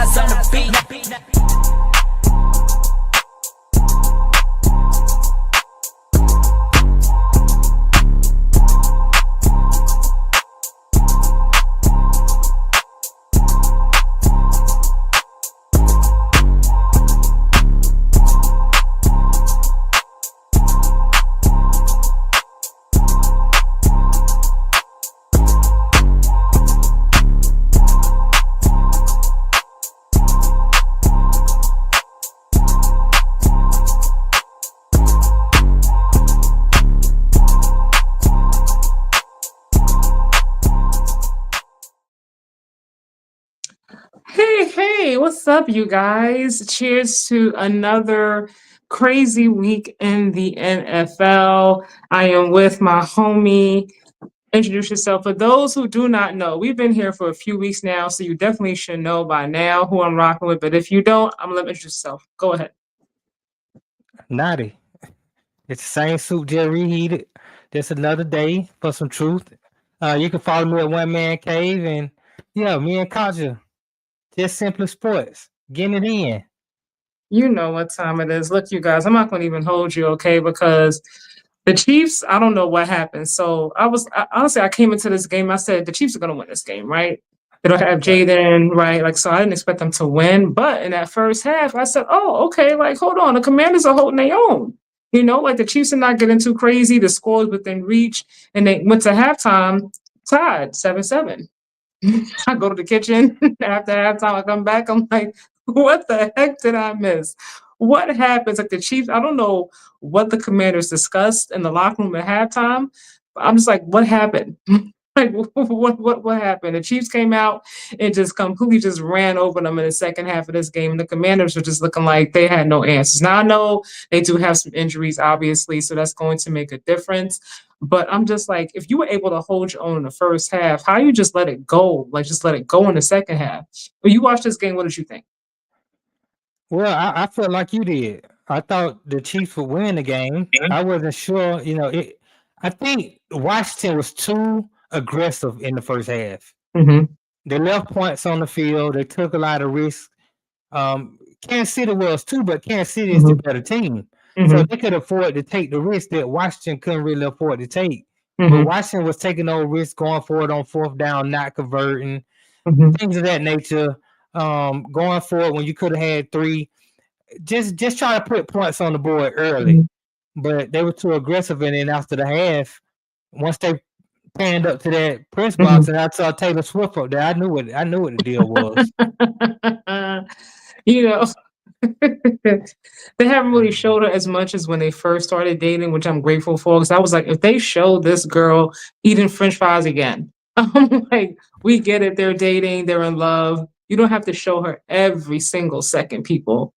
eyes on the beat. Hey, what's up, you guys? Cheers to another crazy week in the NFL. I am with my homie. Introduce yourself. For those who do not know, we've been here for a few weeks now, so you definitely should know by now who I'm rocking with. But if you don't, I'm gonna let you introduce yourself. Go ahead. Notty. It's the same soup just reheated. Just another day for some truth. You can follow me at One Man Cave, and yeah, me and Katja. Just simply sports. Getting it in. You know what time it is. Look, you guys, I'm not going to even hold you, okay? Because the Chiefs, I don't know what happened. So honestly, I came into this game, I said, the Chiefs are going to win this game, right? They don't have Jaden, right? Like, so I didn't expect them to win. But in that first half, I said, oh, okay, like, hold on. The Commanders are holding their own. You know, like the Chiefs are not getting too crazy. The score's within reach. And they went to halftime tied 7-7. I go to the kitchen after halftime. I come back. I'm like, what the heck did I miss? What happens? Like the Chiefs, I don't know what the Commanders discussed in the locker room at halftime. But I'm just like, what happened? Like, what happened? The Chiefs came out and just completely just ran over them in the second half of this game. And the Commanders were just looking like they had no answers. Now I know they do have some injuries, obviously, so that's going to make a difference. But I'm just like, if you were able to hold your own in the first half, how you just let it go? Like, just let it go in the second half. When you watched this game, what did you think? Well, I felt like you did. I thought the Chiefs would win the game. I wasn't sure, I think Washington was too aggressive in the first half. Mm-hmm. They left points on the field. They took a lot of risks. Kansas City was too, but Kansas City is the better team. So they could afford to take the risk that Washington couldn't really afford to take. But Washington was taking those risks, going forward on fourth down, not converting, things of that nature. Going forward when you could have had three, just try to put points on the board early. But they were too aggressive, and then after the half, once they panned up to that press box, and I saw Taylor Swift up there, I knew what the deal was. You know, they haven't really showed her as much as when they first started dating, which I'm grateful for. Because I was like, if they show this girl eating French fries again, I'm like, we get it. They're dating. They're in love. You don't have to show her every single second, people.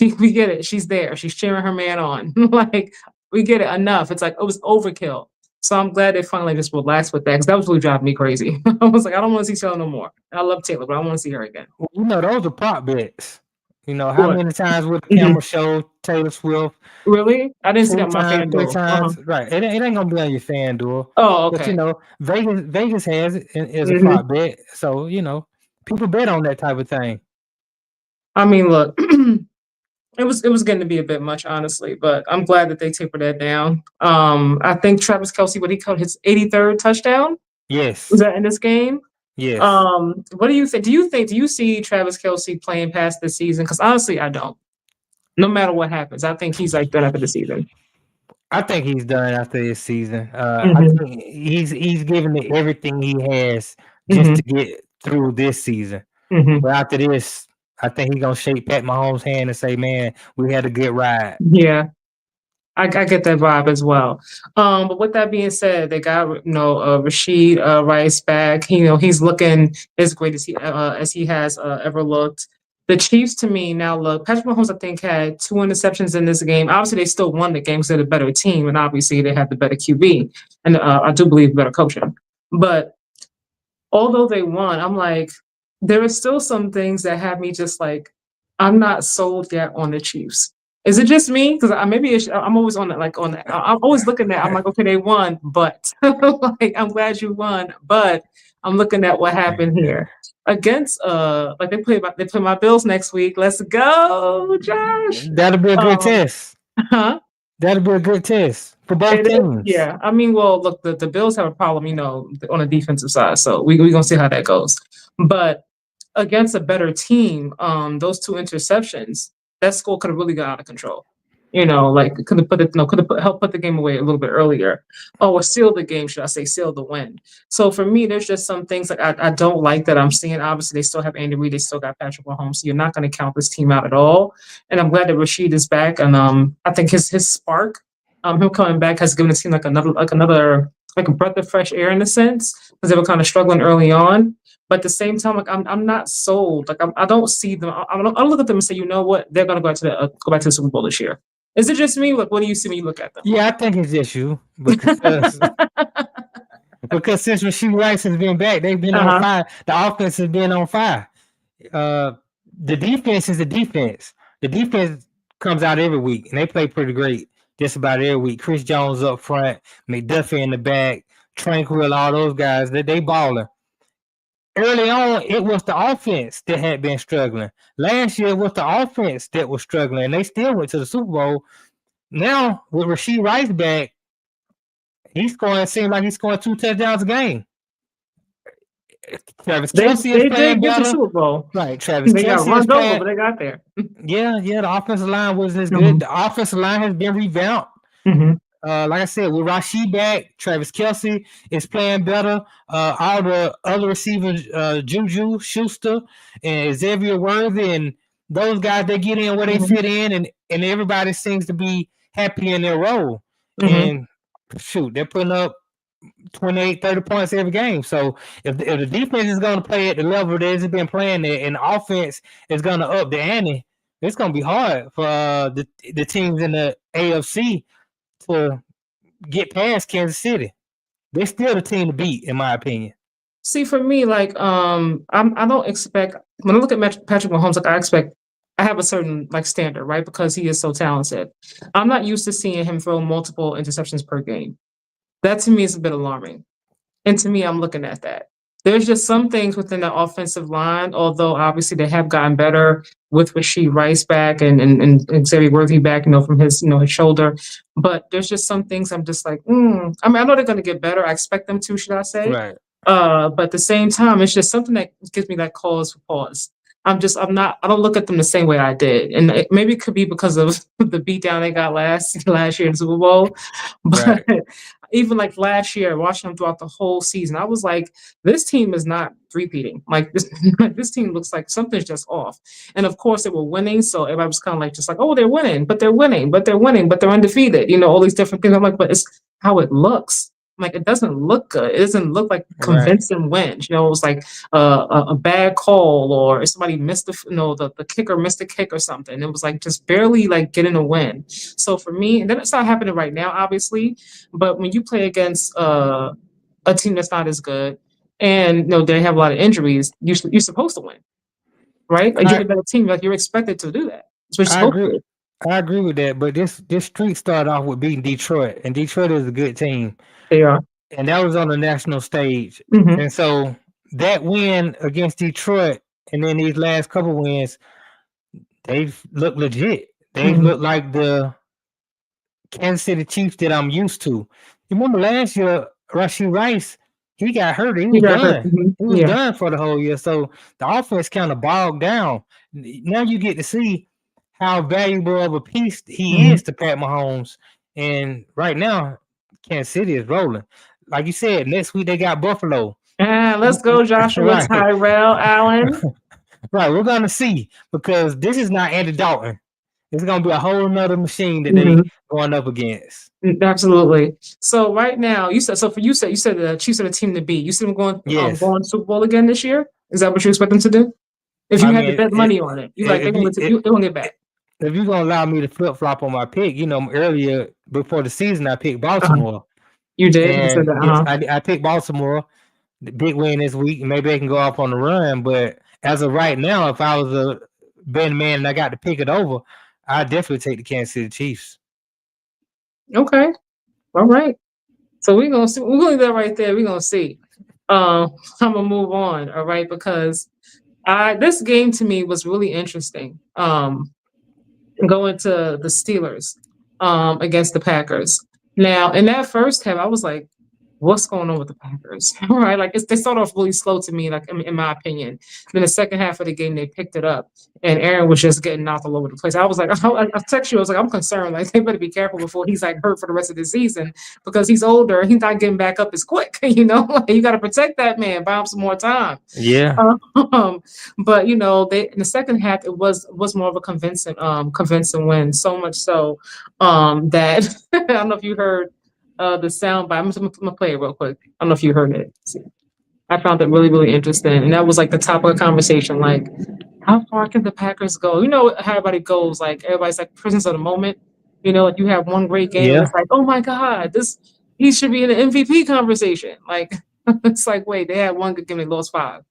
We get it. She's there. She's cheering her man on. Like, we get it enough. It's like, it was overkill. So I'm glad they finally just relaxed with that, because that was really driving me crazy. I was like, I don't want to see Taylor no more. I love Taylor, but I want to see her again. Well, those are prop bets. How many times would the camera show Taylor Swift? Really? I didn't see that on my times, 3 FanDuel. times. Right. It ain't gonna be on your FanDuel. Oh, okay. But Vegas has it as a prop bet. So, people bet on that type of thing. I mean, look, it was getting to be a bit much, honestly, but I'm glad that they tapered that down. I think Travis Kelce, what he called his 83rd touchdown? Yes. Was that in this game? Yes. What do you think? Do you see Travis Kelce playing past this season? Because honestly, I don't. No matter what happens, I think he's like done after the season. I think he's done after this season. I think he's given it everything he has just to get through this season. But after this, I think he's gonna shake Pat Mahomes' hand and say, "Man, we had a good ride." Yeah, I get that vibe as well. But with that being said, they got Rashid Rice back. He's looking as great as he has ever looked. The Chiefs, to me, now look. Patrick Mahomes, I think, had 2 interceptions in this game. Obviously, they still won the game because they're the better team, and obviously they had the better QB, and I do believe better coaching. But although they won, I'm like, there are still some things that have me just like, I'm not sold yet on the Chiefs. Is it just me? Because I'm always on that, like on that. I'm always looking at. I'm like, okay, they won, but like, I'm glad you won, but I'm looking at what happened here against like they play my Bills next week. Let's go, Josh. That'll be a good test. Huh? That'll be a good test for both It is, teams. yeah. I mean, well, look, the Bills have a problem, on the defensive side, so we're gonna see how that goes. But against a better team, those two interceptions, that score could have really got out of control. Like could have helped put the game away a little bit earlier, or seal the game, should I say, seal the win. So for me, there's just some things like I don't like that I'm seeing. Obviously, they still have Andy Reid, they still got Patrick Mahomes, so you're not going to count this team out at all. And I'm glad that Rashid is back, and I think his spark, him coming back has given the team like a breath of fresh air in a sense, because they were kind of struggling early on. But at the same time, like I'm not sold. Like I don't see them. I don't look at them and say, you know what, they're gonna go back to the Super Bowl this year. Is it just me? Like, what do you see when you look at them? Yeah, I think it's just you because since Rashid Rice has been back, they've been on fire. The offense has been on fire. The defense is the defense. The defense comes out every week, and they play pretty great just about every week. Chris Jones up front, McDuffie in the back, Tranquil, all those guys, they balling. Early on, it was the offense that had been struggling. Last year, it was the offense that was struggling, and they still went to the Super Bowl. Now, with Rashid Rice back, it seems like he's scoring 2 touchdowns a game. Travis Kelce is playing better. The Super Bowl. Right, Travis Kelce got run over, but they got there. Yeah, the offensive line wasn't as good. The offensive line has been revamped. Like I said, with Rashid back, Travis Kelce is playing better. All the other receivers, Juju, Schuster, and Xavier Worthy, and those guys, they get in where they fit in, and everybody seems to be happy in their role. And shoot, they're putting up 28, 30 points every game. So if the defense is going to play at the level that it's been playing at, and the offense is going to up the ante, it's going to be hard for the teams in the AFC to get past Kansas City. They're still the team to beat, in my opinion. See, for me, like I don't expect, when I look at Patrick Mahomes, like I have a certain like standard, right? Because he is so talented. I'm not used to seeing him throw multiple interceptions per game. That to me is a bit alarming. And to me, I'm looking at that. There's just some things within the offensive line, although obviously they have gotten better with Rashid Rice back and Xavier Worthy back, from his, his shoulder. But there's just some things I'm just like, I mean, I know they're going to get better. I expect them to, should I say? Right. But at the same time, it's just something that gives me that cause for pause. I don't look at them the same way I did. And maybe it could be because of the beatdown they got last year in the Super Bowl. But even like last year, watching them throughout the whole season, I was like, this team is not repeating. Like this team looks like something's just off. And of course they were winning. So everybody was kind of like, just like, oh, they're winning, but they're undefeated, all these different things. I'm like, but it's how it looks. Like, it doesn't look good. It doesn't look like convincing wins. It was like a bad call, or somebody missed the kicker missed a kick or something. It was like just barely like getting a win. So for me, and then it's not happening right now, obviously. But when you play against a team that's not as good, and they have a lot of injuries, you're supposed to win, right? Like you're a better team. Like you're expected to do that. I agree with that, but this streak started off with beating Detroit, and Detroit is a good team. They are. And that was on the national stage. And so that win against Detroit, and then these last couple wins, they've looked legit. They look like the Kansas City Chiefs that I'm used to. You remember last year, Rashid Rice, he got hurt. He was done. He was done for the whole year. So the offense kind of bogged down. Now you get to see how valuable of a piece he is to Pat Mahomes. And right now, Kansas City is rolling. Like you said, next week they got Buffalo. Let's go, Joshua Tyrell Allen. Right, we're going to see, because this is not Andy Dalton. It's going to be a whole nother machine that they're going up against. Absolutely. So right now, you said the Chiefs are the team to beat. You see them going Super Bowl again this year? Is that what you expect them to do? If you had to bet money on it, they're going to get back. If you're going to allow me to flip-flop on my pick, earlier before the season, I picked Baltimore. You did? And yes, I picked Baltimore, the big win this week. Maybe they can go off on the run, but as of right now, if I was a betting man and I got to pick it over, I'd definitely take the Kansas City Chiefs. Okay. All right. So we're going to see. We're going to do that right there. We're going to see. I'm gonna move on, all right, because this game to me was really interesting. Going to the Steelers against the Packers. Now, in that first half, I was like, what's going on with the Packers? Right? Like they started off really slow to me, like in my opinion. Then the second half of the game, they picked it up, and Aaron was just getting knocked all over the place. I was like, I text you, I was like, I'm concerned. Like they better be careful before he's like hurt for the rest of the season because he's older. He's not getting back up as quick. Like, you got to protect that man. Buy him some more time. Yeah. But they in the second half it was more of a convincing win. So much so that I don't know if you heard the sound bite. I'm gonna play it real quick. I don't know if you heard it. I found it really, really interesting. And that was like the top of the conversation. Like, how far can the Packers go? How everybody goes, like everybody's like prisoners of the moment. Like you have one great game and it's like, oh my God, he should be in the MVP conversation. Like it's like, wait, they had one good game, they lost 5.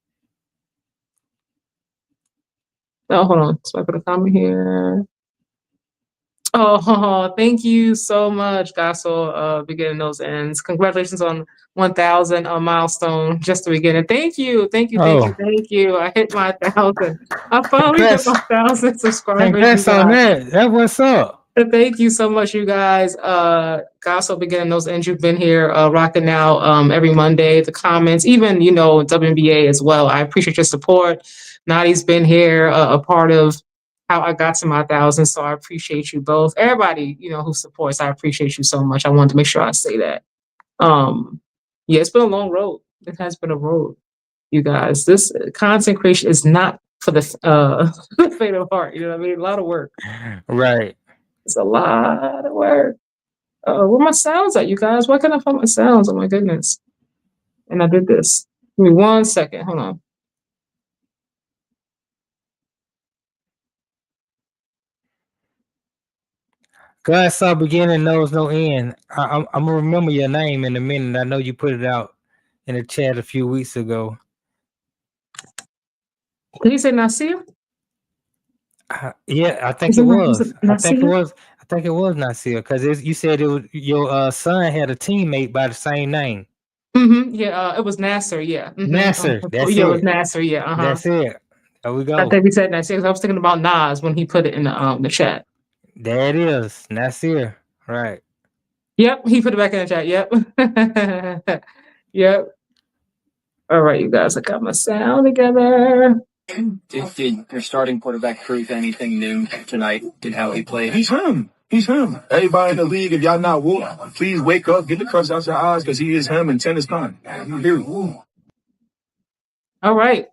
Oh, hold on. So I put a comment here. Oh, thank you so much, Gasso, beginning those ends. Congratulations on 1,000 milestone, just the beginning. Thank you. I hit my 1,000. I finally hit my 1,000 subscribers. Congrats on that. That what's up. Thank you so much, you guys. Gasso, beginning those ends. You've been here rocking out every Monday. The comments, even WNBA as well. I appreciate your support. Notty's been here, a part of how I got to my 1,000. So I appreciate you both. Everybody, who supports, I appreciate you so much. I wanted to make sure I say that. Yeah, it's been a long road. It has been a road, you guys. This content creation is not for the faint of heart. You know what I mean? A lot of work. Right. It's a lot of work. Where my sounds at, you guys? Why can't I find my sounds? Oh my goodness. And I did this. Give me 1 second. Hold on. God saw beginning, knows no end. I'm gonna remember your name in a minute. I know you put it out in the chat a few weeks ago. Did you say Nasir? Yeah, I think it was. I think it was Nasir because you said it was your son had a teammate by the same name. Mm-hmm. Yeah, it was Nasser. Yeah, Nasser. That's it. It was Nasser. Yeah, That's it. There we go. I think we said Nasir. I was thinking about Nas when he put it in the chat. There it is, Nasir. Right. Yep, he put it back in the chat. Yep. Yep. All right, you guys. I got my sound together. Did your starting quarterback prove anything new tonight in how he played? He's him. Everybody in the league, if y'all not woke, please wake up, get the crust out your eyes, because he is him and 10 is time. All right.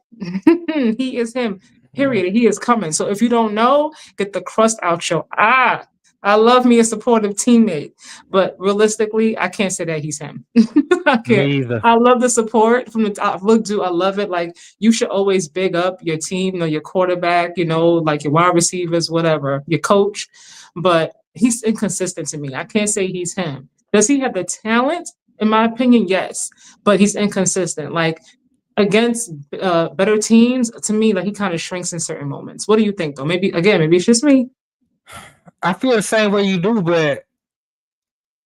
He is him. Period. He is coming. So if you don't know, get the crust out your eye. I love me a supportive teammate, but realistically, I can't say that he's him. I can't. Me either. I love the support from the top. Look, dude, I love it. Like, you should always big up your team, your quarterback, like your wide receivers, whatever, your coach. But he's inconsistent to me. I can't say he's him. Does he have the talent? In my opinion, yes, but he's inconsistent. Like, against better teams, to me, like, he kind of shrinks in certain moments. What do you think, though? Maybe it's just me. I feel the same way you do, but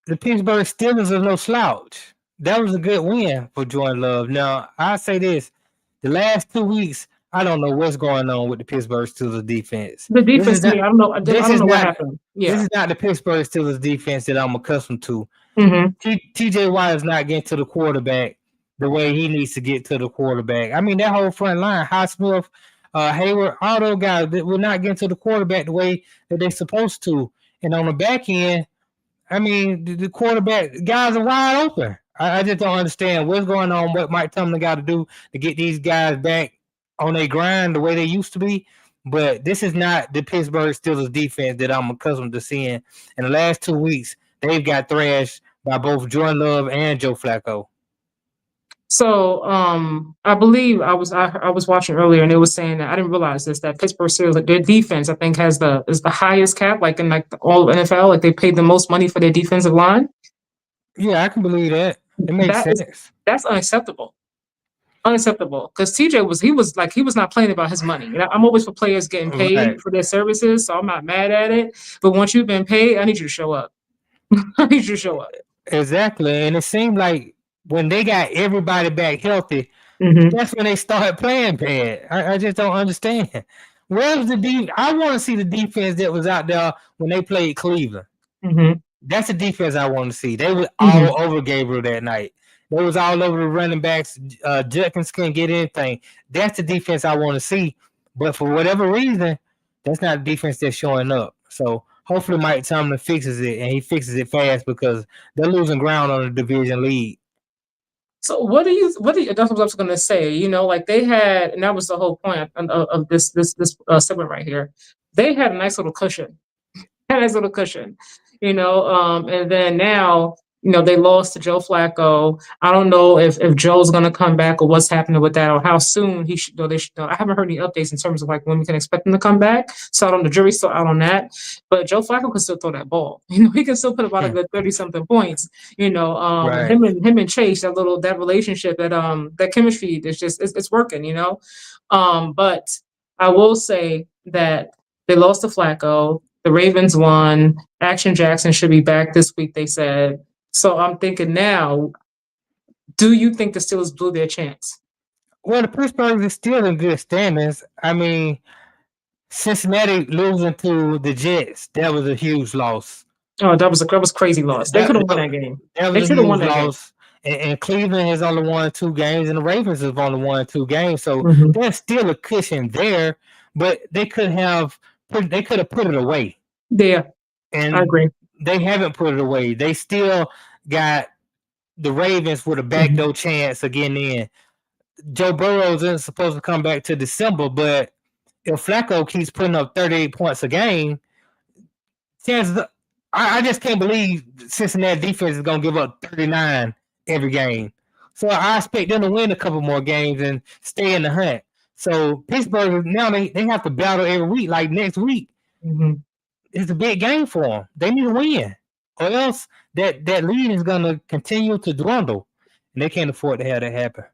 the Pittsburgh Steelers are no slouch. That was a good win for Jordan Love. Now, I say this. The last 2 weeks, I don't know what's going on with the Pittsburgh Steelers defense. The defense, I don't know what happened. Yeah. This is not the Pittsburgh Steelers defense that I'm accustomed to. Mm-hmm. TJ Watt is not getting to the quarterback the way he needs to get to the quarterback. I mean, that whole front line, Highsmith, Hayward, all those guys that will not get to the quarterback the way that they're supposed to. And on the back end, I mean, the quarterback guys are wide open. I just don't understand what's going on, what Mike Tomlin got to do to get these guys back on their grind the way they used to be. But this is not the Pittsburgh Steelers defense that I'm accustomed to seeing. In the last 2 weeks, they've got thrashed by both Jordan Love and Joe Flacco. So I believe I was watching earlier, and it was saying that I didn't realize this, that Pittsburgh Steelers, like, their defense, I think, is the highest cap, like in like all of NFL, like they paid the most money for their defensive line. Yeah, I can believe that. It makes sense. That's unacceptable. Unacceptable, because TJ was not playing about his money. I'm always for players getting paid for their services, so I'm not mad at it. But once you've been paid, I need you to show up. I need you to show up. Exactly, and it seemed like when they got everybody back healthy, Mm-hmm. that's when they started playing bad. I just don't understand. Where's the defense? I want to see the defense that was out there when they played Cleveland. Mm-hmm. That's the defense I want to see. They were Mm-hmm. all over Gabriel that night. They was all over the running backs. Judkins couldn't get anything. That's the defense I want to see. But for whatever reason, that's not the defense that's showing up. So hopefully Mike Tomlin fixes it, and he fixes it fast because they're losing ground on the division lead. So what do you that's what I was going to say, you know, like they had, and that was the whole point of this segment right here. They had a nice little cushion, you know, and then now, you know, they lost to Joe Flacco. I don't know if Joe's going to come back or what's happening with that or how soon he should. They should. I haven't heard any updates in terms of like when we can expect him to come back. So I don't. The jury's still out on that. But Joe Flacco can still throw that ball. You know, he can still put about a good 30-something points. You know, Right. him and Chase, that relationship, that chemistry is just it's working. You know, but I will say that they lost to Flacco. The Ravens won. Action Jackson should be back this week, they said. So I'm thinking now, do you think the Steelers blew their chance? Well, the Pittsburgh is still in good standings. I mean, Cincinnati losing to the Jets, that was a huge loss. Oh, that was crazy loss. They could have won that game. That They was a should have won huge that game. loss. And Cleveland has only won 2 games, and the Ravens have only won 2 games. So Mhm. there's still a cushion there, but they could have put it away. Yeah, And I agree. they haven't put it away. They still got the Ravens with a backdoor chance of getting in. Joe Burrow isn't supposed to come back to December, but if Flacco keeps putting up 38 points a game, chances I just can't believe Cincinnati defense is going to give up 39 every game. So I expect them to win a couple more games and stay in the hunt. So Pittsburgh, now they have to battle every week. Like next week, it's a big game for them. They need to win, or else that lead is going to continue to dwindle, and they can't afford to have that happen.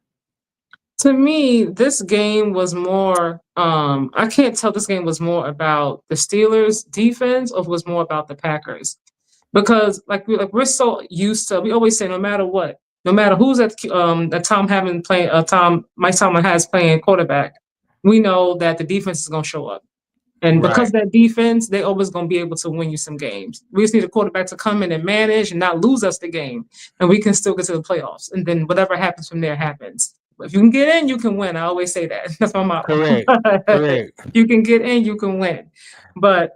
To me, this game was more. I can't tell this game was more about the Steelers' defense or if it was more about the Packers, because we're so used to. We always say no matter what, no matter who's at that Mike Tomlin has playing quarterback, we know that the defense is going to show up. And because of that defense, they always going to be able to win you some games. We just need a quarterback to come in and manage and not lose us the game. And we can still get to the playoffs. And then whatever happens from there happens. If you can get in, you can win. I always say that. That's my motto. Correct. You can get in, you can win. But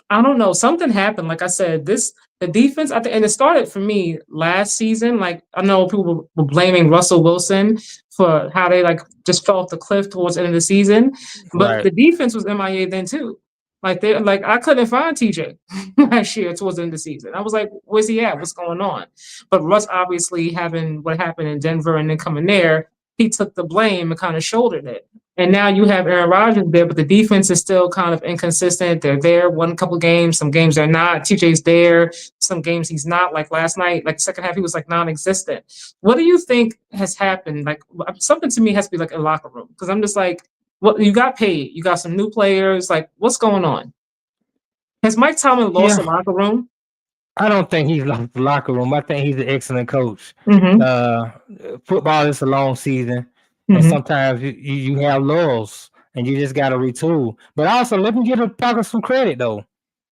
I don't know. Something happened. Like I said, the defense, and it started for me last season. Like I know people were blaming Russell Wilson for how they just fell off the cliff towards the end of the season. But the defense was MIA then too. I couldn't find TJ last year towards the end of the season. I was like, where's he at? What's going on? But Russ obviously having what happened in Denver and then coming there, he took the blame and kind of shouldered it. And now you have Aaron Rodgers there, but the defense is still kind of inconsistent. They're there one couple games, some games they're not. TJ's there, some games he's not. Like last night, like second half, he was like non-existent. What do you think has happened? Like something to me has to be like a locker room, because I'm just like, what, you got paid, you got some new players. Like, what's going on? Has Mike Tomlin lost the locker room? I don't think he's lost the locker room. I think he's an excellent coach. Football is a long season. And sometimes you have lulls and you just got to retool. But also, let me give the Packers some credit, though.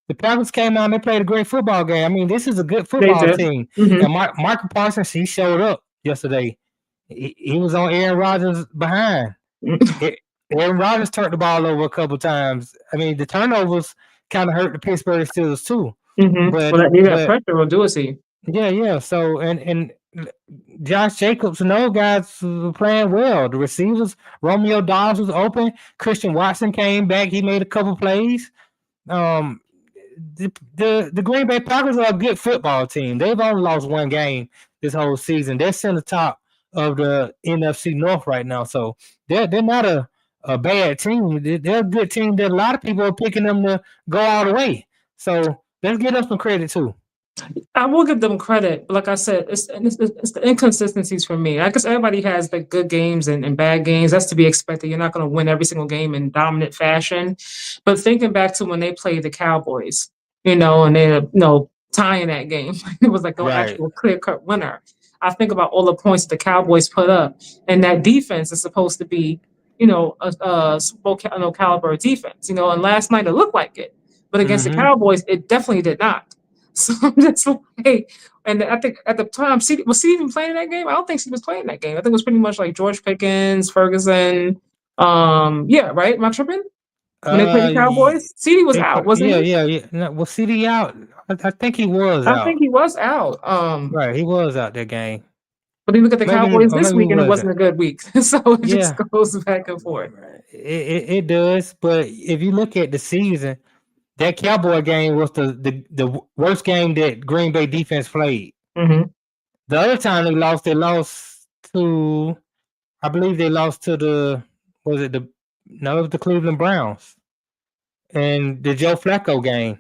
The Packers came out and they played a great football game. I mean, this is a good football team. And Michael Parsons, he showed up yesterday. He was on Aaron Rodgers behind. Aaron Rodgers turned the ball over a couple times. I mean, the turnovers kind of hurt the Pittsburgh Steelers, too. But that pressure will do it to you. Yeah. So, and Josh Jacobs and those guys were playing well. The receivers, Romeo Dobbs was open. Christian Watson came back. He made a couple plays. The Green Bay Packers are a good football team. They've only lost 1 game this whole season. They're in the top of the NFC North right now. So they're not a bad team. They're a good team that a lot of people are picking them to go all the way. So let's give them some credit too. I will give them credit, but like I said, it's the inconsistencies for me. I guess everybody has the good games and bad games. That's to be expected. You're not going to win every single game in dominant fashion. But thinking back to when they played the Cowboys, and they're tying that game, it was like an actual clear-cut winner. I think about all the points the Cowboys put up, and that defense is supposed to be, a Super Bowl caliber defense. And last night it looked like it, but against the Cowboys, it definitely did not. So that's like, and I think at the time, was CD even playing that game? I don't think he was playing that game. I think it was pretty much like George Pickens, Ferguson. Yeah, right. Am I tripping? When they played the Cowboys, CD was out, wasn't he? Yeah. No, was CD out? I think he was out. I think he was out. Right, he was out that game. But you look at the Cowboys this week, and it wasn't a good week. So it just goes back and forth. It does. But if you look at the season, that Cowboy game was the worst game that Green Bay defense played. Mm-hmm. The other time they lost to, I believe they lost to it was the Cleveland Browns. And the Joe Flacco game,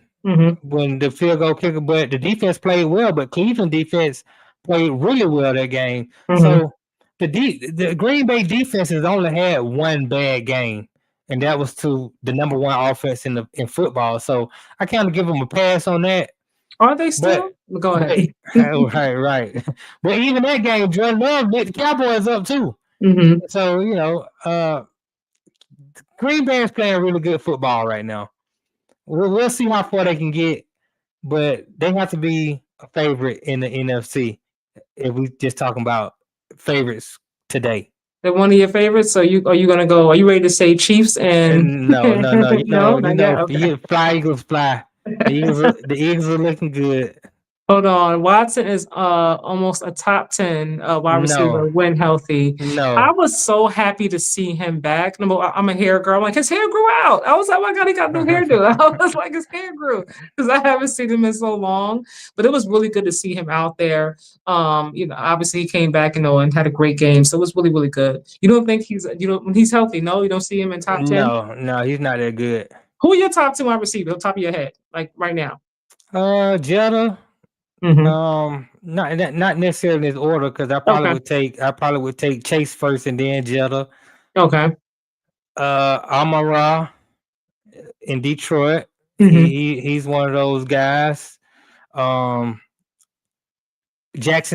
when the field goal kicker, but the defense played well, but Cleveland defense played really well that game. So the Green Bay defense has only had one bad game, and that was to the number one offense in football. So I kind of give them a pass on that. Are they still? Go ahead. Right. But even that game, Jordan Love lit the Cowboys up too. So Green Bay is playing really good football right now. We'll see how far they can get, but they have to be a favorite in the NFC if we just talking about favorites today. They're one of your favorites. So are you gonna go? Are you ready to say Chiefs and no? Okay. Fly Eagles fly. The Eagles are looking good. Hold on. Watson is almost a top 10 wide receiver when healthy. No. I was so happy to see him back. I'm a hair girl. I'm like, his hair grew out. I was like, oh my God, he got new hairdo. I was like, his hair grew because I haven't seen him in so long. But it was really good to see him out there. Obviously he came back, and had a great game. So it was really, really good. You don't think when he's healthy? No, you don't see him in top 10? No, he's not that good. Who are your top 10 wide receivers on top of your head, like right now? Jetta. Not necessarily in this order because I probably would take Chase first and then Jetta. Okay. Amon-Ra in Detroit. He's one of those guys. Jackson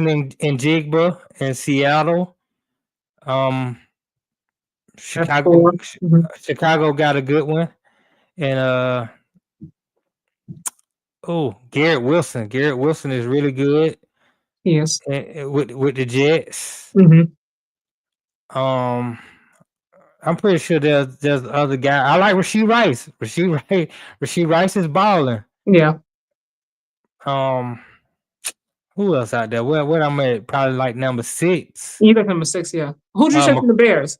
and Jigba in Seattle. Chicago got a good one. And Garrett Wilson. Garrett Wilson is really good. Yes. With the Jets. I'm pretty sure there's other guy. I like Rashee Rice. Rashee Rice is balling. Yeah. Who else out there? What I'm at? Probably like number 6. You like number 6, yeah. Who'd you check from the Bears?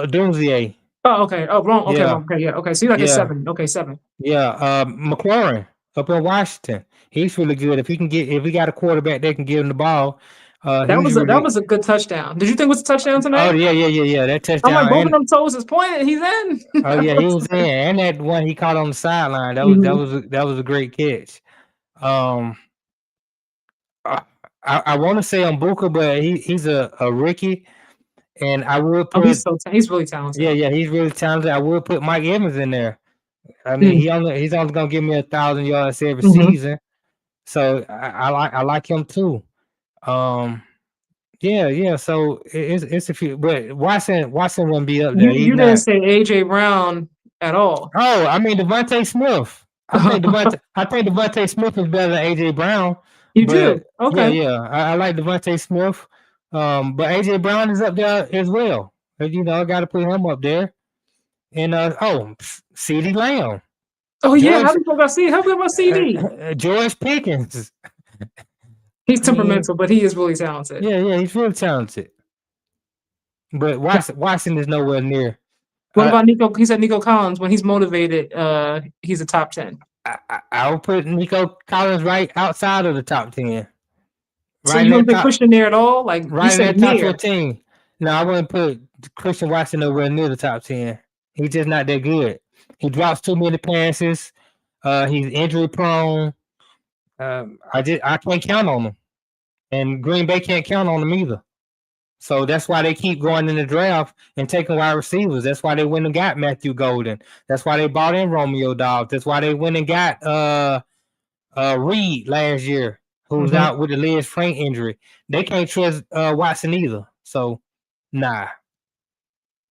Doomsday. Oh, okay. Oh, wrong. Okay, wrong. Okay, yeah. Okay, so you like a 7. Okay, 7. Yeah. McLaurin up in Washington. He's really good. If we got a quarterback that can give him the ball. That was a good touchdown. Did you think it was a touchdown tonight? Oh yeah. That touchdown. I'm like, both of them toes is pointed. He's in. Oh yeah, he was in. And that one he caught on the sideline. That was a great catch. I want to say Mbuka, but he's a rookie. And I would put. He's really talented. Yeah, he's really talented. I would put Mike Evans in there. I mean, he's only gonna give me 1,000 yards every season, so I like him too. Yeah. So it's a few, but Watson wouldn't be up there. You didn't say AJ Brown at all. Oh, I mean Devontae Smith. I think Devontae Smith is better than AJ Brown. You do? Okay. Yeah. I like Devontae Smith. But AJ Brown is up there as well. I got to put him up there. And CeeDee Lamb. Oh yeah, how about CD? George Pickens. He's temperamental, but he is really talented. Yeah, he's really talented. But Watson is nowhere near. What about Nico? He said Nico Collins. When he's motivated, he's a top 10. I would put Nico Collins right outside of the top 10. So you wouldn't put Christian there at all? Like right in the top 15. No, I wouldn't put Christian Watson nowhere near the top 10. He's just not that good. He drops too many passes. He's injury prone. I can't count on him. And Green Bay can't count on him either. So that's why they keep going in the draft and taking wide receivers. That's why they went and got Matthew Golden. That's why they bought in Romeo Dobbs. That's why they went and got Reed last year, who's out with the Liz Frank injury. They can't trust Watson either. So, nah.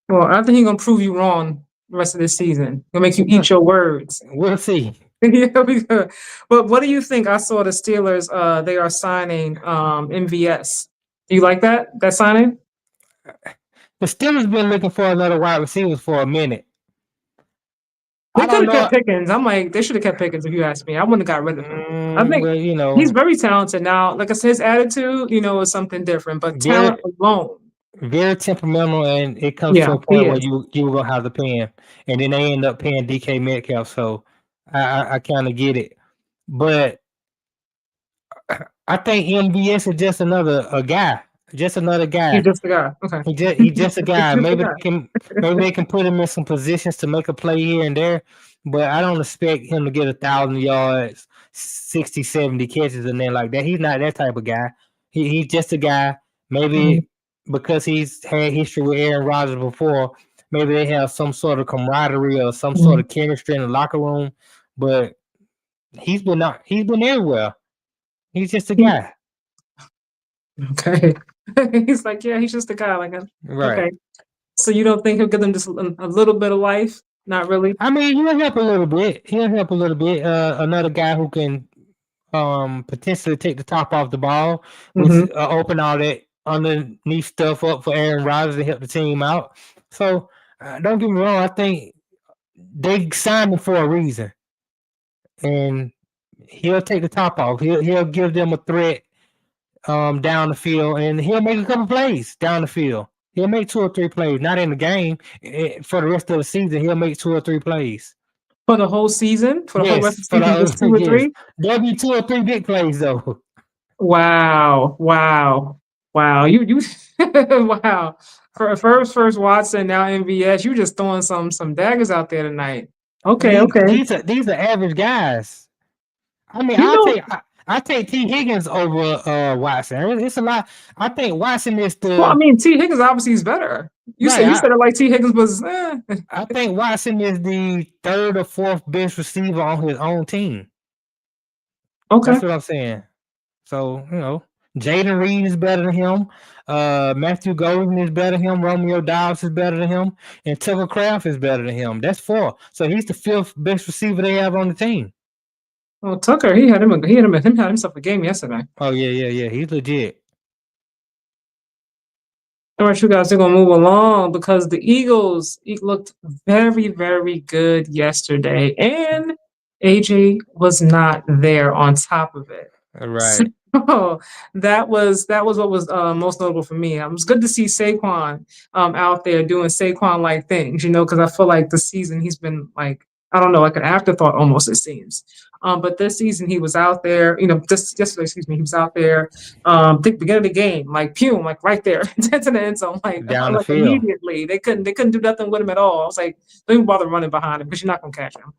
Well, I think he's gonna prove you wrong the rest of this season. He'll make you eat your words. We'll see. Yeah, but what do you think? I saw the Steelers. They are signing MVS. Do you like that signing? The Steelers been looking for another wide receiver for a minute. They I could don't have know. kept Pickens. I'm like, they should have kept Pickens if you ask me. I wouldn't have got rid of him. I think well, he's very talented now. Like I said, his attitude, is something different. But talent alone, very temperamental, and it comes to a point where you were gonna have to pay him, and then they end up paying DK Metcalf. So I kind of get it, but I think MVS is just another guy. Just another guy. He's just a guy. Okay. He's just a guy. Maybe they can put him in some positions to make a play here and there, but I don't expect him to get 1,000 yards, 60, 70 catches and then like that. He's not that type of guy. He's just a guy. Maybe because he's had history with Aaron Rodgers before, maybe they have some sort of camaraderie or some sort of chemistry in the locker room. But he's been everywhere. He's just a guy. Okay. He's like, yeah, he's just a guy. Like, right. Okay. So you don't think he'll give them just a little bit of life? Not really. I mean, he'll help a little bit. Another guy who can potentially take the top off the ball, which open all that underneath stuff up for Aaron Rodgers to help the team out. So don't get me wrong. I think they signed him for a reason, and he'll take the top off. He'll give them a threat down the field, and he'll make a couple plays down the field. He'll make 2 or 3 plays, not in the game. For the rest of the season, he'll make 2 or 3 plays. For the whole season? For the whole rest of the season, just 2 or 3? There'll be 2 or 3 big plays, though. Wow. You wow. For first Watson, now MVS, you just throwing some daggers out there tonight. Okay. These are average guys. I mean, I take T. Higgins over Watson. It's a lot. I think Watson is the. Well, I mean, T. Higgins obviously is better. You said it like T. Higgins was. I think Watson is the 3rd or 4th best receiver on his own team. Okay, that's what I'm saying. So Jaden Reed is better than him. Matthew Golden is better than him. Romeo Dobbs is better than him, and Tucker Kraft is better than him. That's 4. So he's the 5th best receiver they have on the team. Well, Tucker, he had himself a game yesterday. Oh yeah. He's legit. All right, you guys are gonna move along because the Eagles looked very, very good yesterday, and AJ was not there on top of it. Right. So that was what was most notable for me. It was good to see Saquon out there doing Saquon-like things, because I feel like this season he's been like, I don't know, like an afterthought almost, it seems. But this season he was out there, just yesterday, he was out there, beginning of the game, like like right there into the end zone, like down the field. Immediately. They couldn't do nothing with him at all. I was like, don't even bother running behind him because you're not gonna catch him.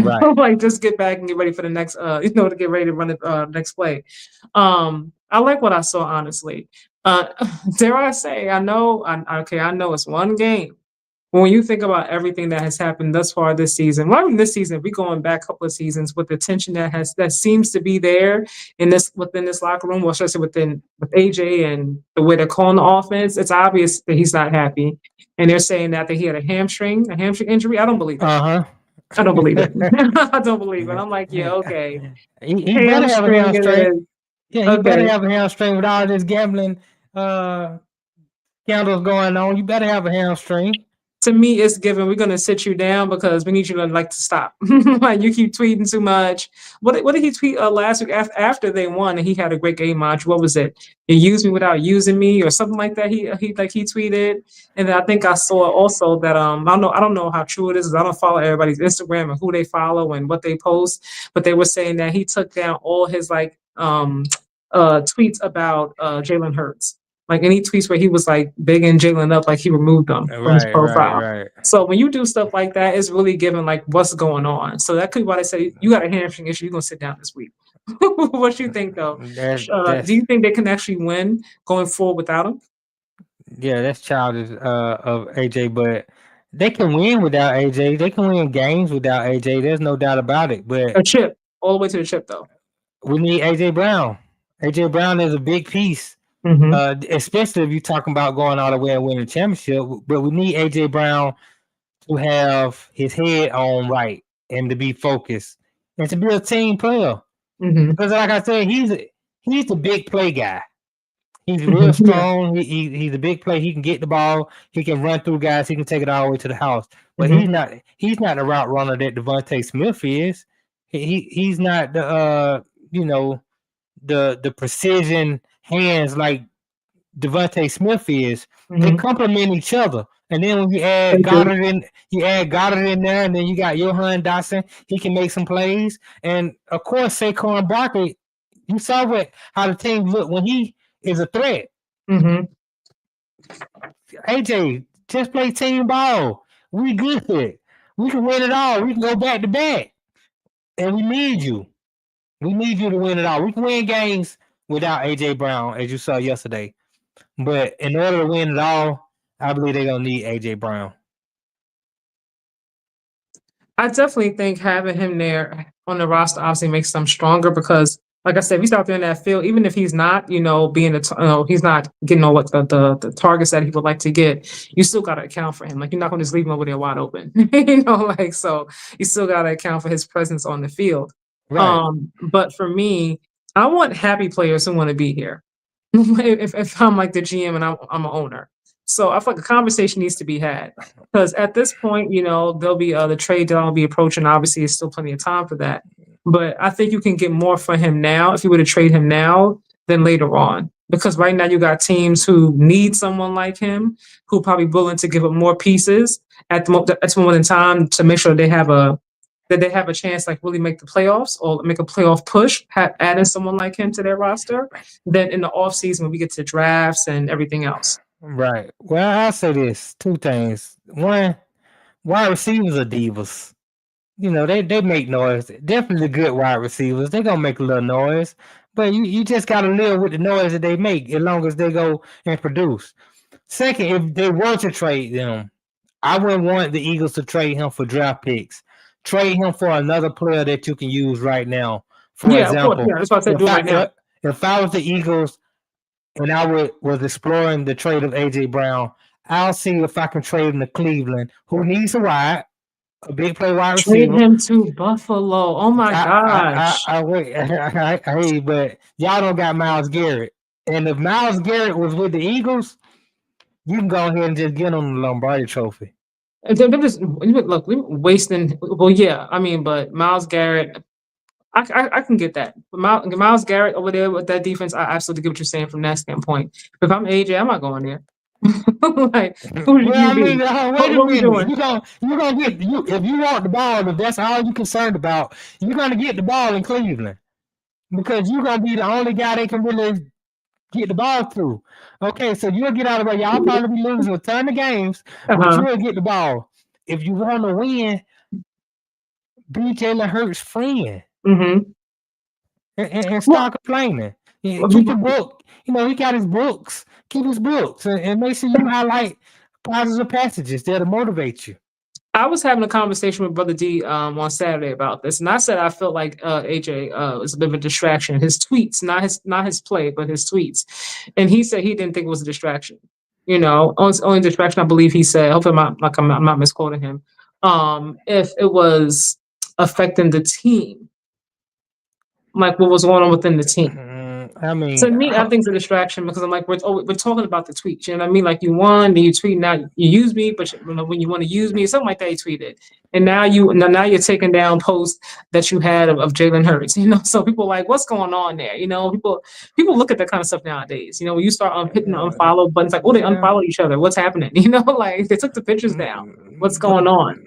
Right. Like just get back and get ready for the next, to get ready to run the next play. I like what I saw, honestly. Dare I say, I know it's one game. When you think about everything that has happened thus far this season, even this season, we're going back a couple of seasons with the tension that seems to be there within this locker room, well, especially with AJ and the way they're calling the offense. It's obvious that he's not happy, and they're saying that he had a hamstring injury. I don't believe it. I don't believe it. I don't believe it. I'm like, yeah, okay. He better have a hamstring. Yeah, he better have a hamstring with all this gambling scandals going on. You better have a hamstring. To me, it's given. We're gonna sit you down because we need you to stop. Like you keep tweeting too much. What did he tweet last week after they won and he had a great game, Maj? What was it? You used me without using me or something like that. He tweeted, and then I think I saw also that I don't know how true it is. I don't follow everybody's Instagram and who they follow and what they post, but they were saying that he took down all his tweets about Jalen Hurts. Like any tweets where he was like bigging Jalen up, like he removed them from his profile. Right. So when you do stuff like that, it's really giving like what's going on. So that could be why they say you got a hamstring issue. You're gonna sit down this week. What you think though? Do you think they can actually win going forward without him? Yeah, that's childish of AJ, but they can win without AJ. They can win games without AJ. There's no doubt about it. But a chip all the way to the chip though. We need AJ Brown. AJ Brown is a big piece, especially if you're talking about going all the way and winning a championship. But we need AJ Brown to have his head on right and to be focused and to be a team player. Because, like I said, he's a big play guy. He's real strong. He's a big play. He can get the ball. He can run through guys. He can take it all the way to the house. But he's not the route runner that Devontae Smith is. He's not the the precision hands like Devontae Smith is. They complement each other. And then when you add Goddard in there, and then you got Johan Dotson. He can make some plays. And of course, Saquon Barkley. You saw how the team looked when he is a threat. AJ, just play team ball. We good. We can win it all. We can go back to back. And we need you. We need you to win it all. We can win games without AJ Brown, as you saw yesterday. But in order to win it all, I believe they're going to need AJ Brown. I definitely think having him there on the roster obviously makes them stronger because, like I said, if he's out there in that field, even if he's not, he's not getting all the targets that he would like to get, you still got to account for him. Like, you're not going to just leave him over there wide open, so you still got to account for his presence on the field. Right. But for me, I want happy players who want to be here. if I'm like the GM and I'm an owner. So I feel like a conversation needs to be had because at this point, there'll be the trade deadline will be approaching. Obviously, there's still plenty of time for that. But I think you can get more for him now if you were to trade him now than later on. Because right now you got teams who need someone like him who are probably willing to give up more pieces at the moment in time to make sure they have a chance like really make the playoffs or make a playoff push, adding someone like him to their roster, than in the offseason when we get to drafts and everything else. Right. Well, I'll say this. Two things. One, wide receivers are divas. They make noise. Definitely good wide receivers. They're going to make a little noise. But you just got to live with the noise that they make as long as they go and produce. Second, if they were to trade them, I wouldn't want the Eagles to trade him for draft picks. Trade him for another player that you can use right now. For example, of course. Yeah, that's what I said do right now. If I was the Eagles and I was exploring the trade of AJ Brown, I'll see if I can trade him to Cleveland, who needs a big play wide receiver. Trade him to Buffalo. Oh my gosh! Hey, but y'all don't got Myles Garrett, and if Myles Garrett was with the Eagles, you can go ahead and just get him the Lombardi Trophy. They're just look. We're wasting. Well, yeah. I mean, but Myles Garrett, I can get that. But Myles Garrett over there with that defense, I absolutely get what you're saying from that standpoint. If I'm AJ, I'm not going there. Like, who wait a minute. What are we doing? You're gonna get if you want the ball, if that's all you're concerned about, you're gonna get the ball in Cleveland because you're gonna be the only guy they can really get the ball through. Okay, so you'll get out of the way. Y'all probably be losing a ton of games, but you'll get the ball. If you want to win, be Jalen Hurts' friend. And start complaining. Keep your book. He got his books. Keep his books and make sure you highlight positive passages that'll motivate you. I was having a conversation with Brother D on Saturday about this, and I said I felt like AJ is a bit of a distraction. His tweets, not his play, but his tweets, and he said he didn't think it was a distraction. Only distraction I believe he said. Hopefully, I'm not misquoting him. If it was affecting the team, like what was going on within the team. I mean, to me, I think it's a distraction because I'm like, we're talking about the tweets. You know what I mean? Like you won, then you tweet now you use me, but when you want to use me, something like that, you tweeted, and now you're taking down posts that you had of Jalen Hurts. So people are like, what's going on there? People look at that kind of stuff nowadays. When you start hitting the unfollow buttons, like, oh, they unfollowed each other. What's happening? Like they took the pictures down. What's going on?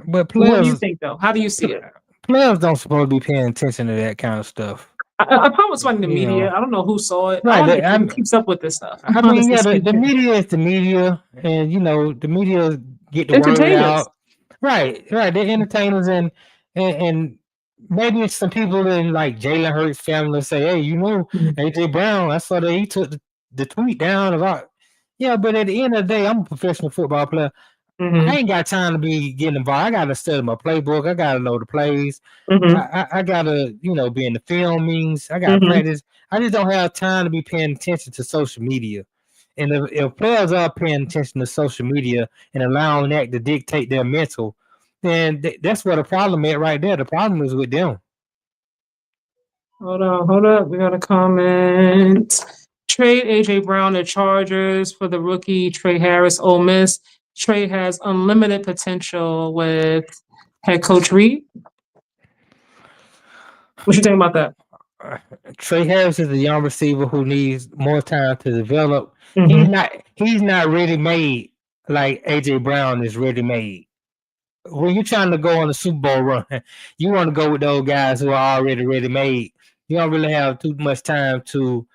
But players, what do you think though? How do you see it? Players don't supposed to be paying attention to that kind of stuff. I probably saw in the media. I don't know who saw it. Right, who keeps up with this stuff. I mean, the media is the media, and the media get the word out. Right. They're entertainers, and maybe some people in like Jalen Hurts' family say, "Hey, AJ Brown. I saw that he took the tweet down about." Yeah, but at the end of the day, I'm a professional football player. Mm-hmm. I ain't got time to be getting involved. I gotta study my playbook. I gotta know the plays. Mm-hmm. I gotta, be in the film meetings. I gotta Mm-hmm. practice. I just don't have time to be paying attention to social media. And if players are paying attention to social media and allowing that to dictate their mental, then that's where the problem is right there. The problem is with them. Hold up. We got a comment. Trade AJ Brown to Chargers for the rookie Trey Harris, Ole Miss. Trey has unlimited potential with head coach Reed. What you think about that? Trey Harris is a young receiver who needs more time to develop. Mm-hmm. He's not ready made like AJ Brown is ready made. When you're trying to go on a Super Bowl run, you want to go with those guys who are already ready made. You don't really have too much time to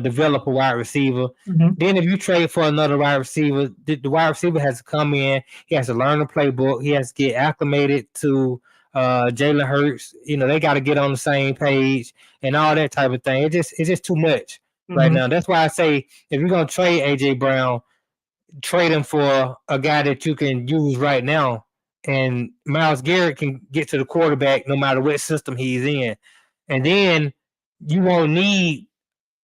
develop a wide receiver. Mm-hmm. Then if you trade for another wide receiver, the wide receiver has to come in. He has to learn the playbook. He has to get acclimated to Jalen Hurts. They got to get on the same page and all that type of thing. It's just too much right now. That's why I say if you're gonna trade AJ Brown, trade him for a guy that you can use right now. And Myles Garrett can get to the quarterback no matter what system he's in. And then you won't need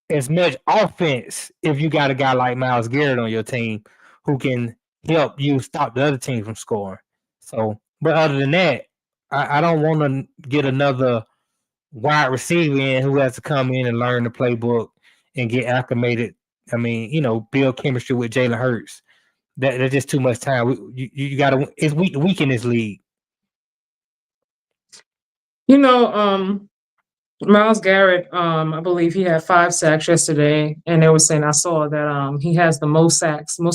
as much offense if you got a guy like Myles Garrett on your team who can help you stop the other team from scoring. So, but other than that, I don't want to get another wide receiver in who has to come in and learn the playbook and get acclimated. I mean, build chemistry with Jalen Hurts. That's just too much time. You got to. It's week to week in this league. Myles Garrett, I believe he had 5 sacks yesterday, and they were saying I saw that he has the most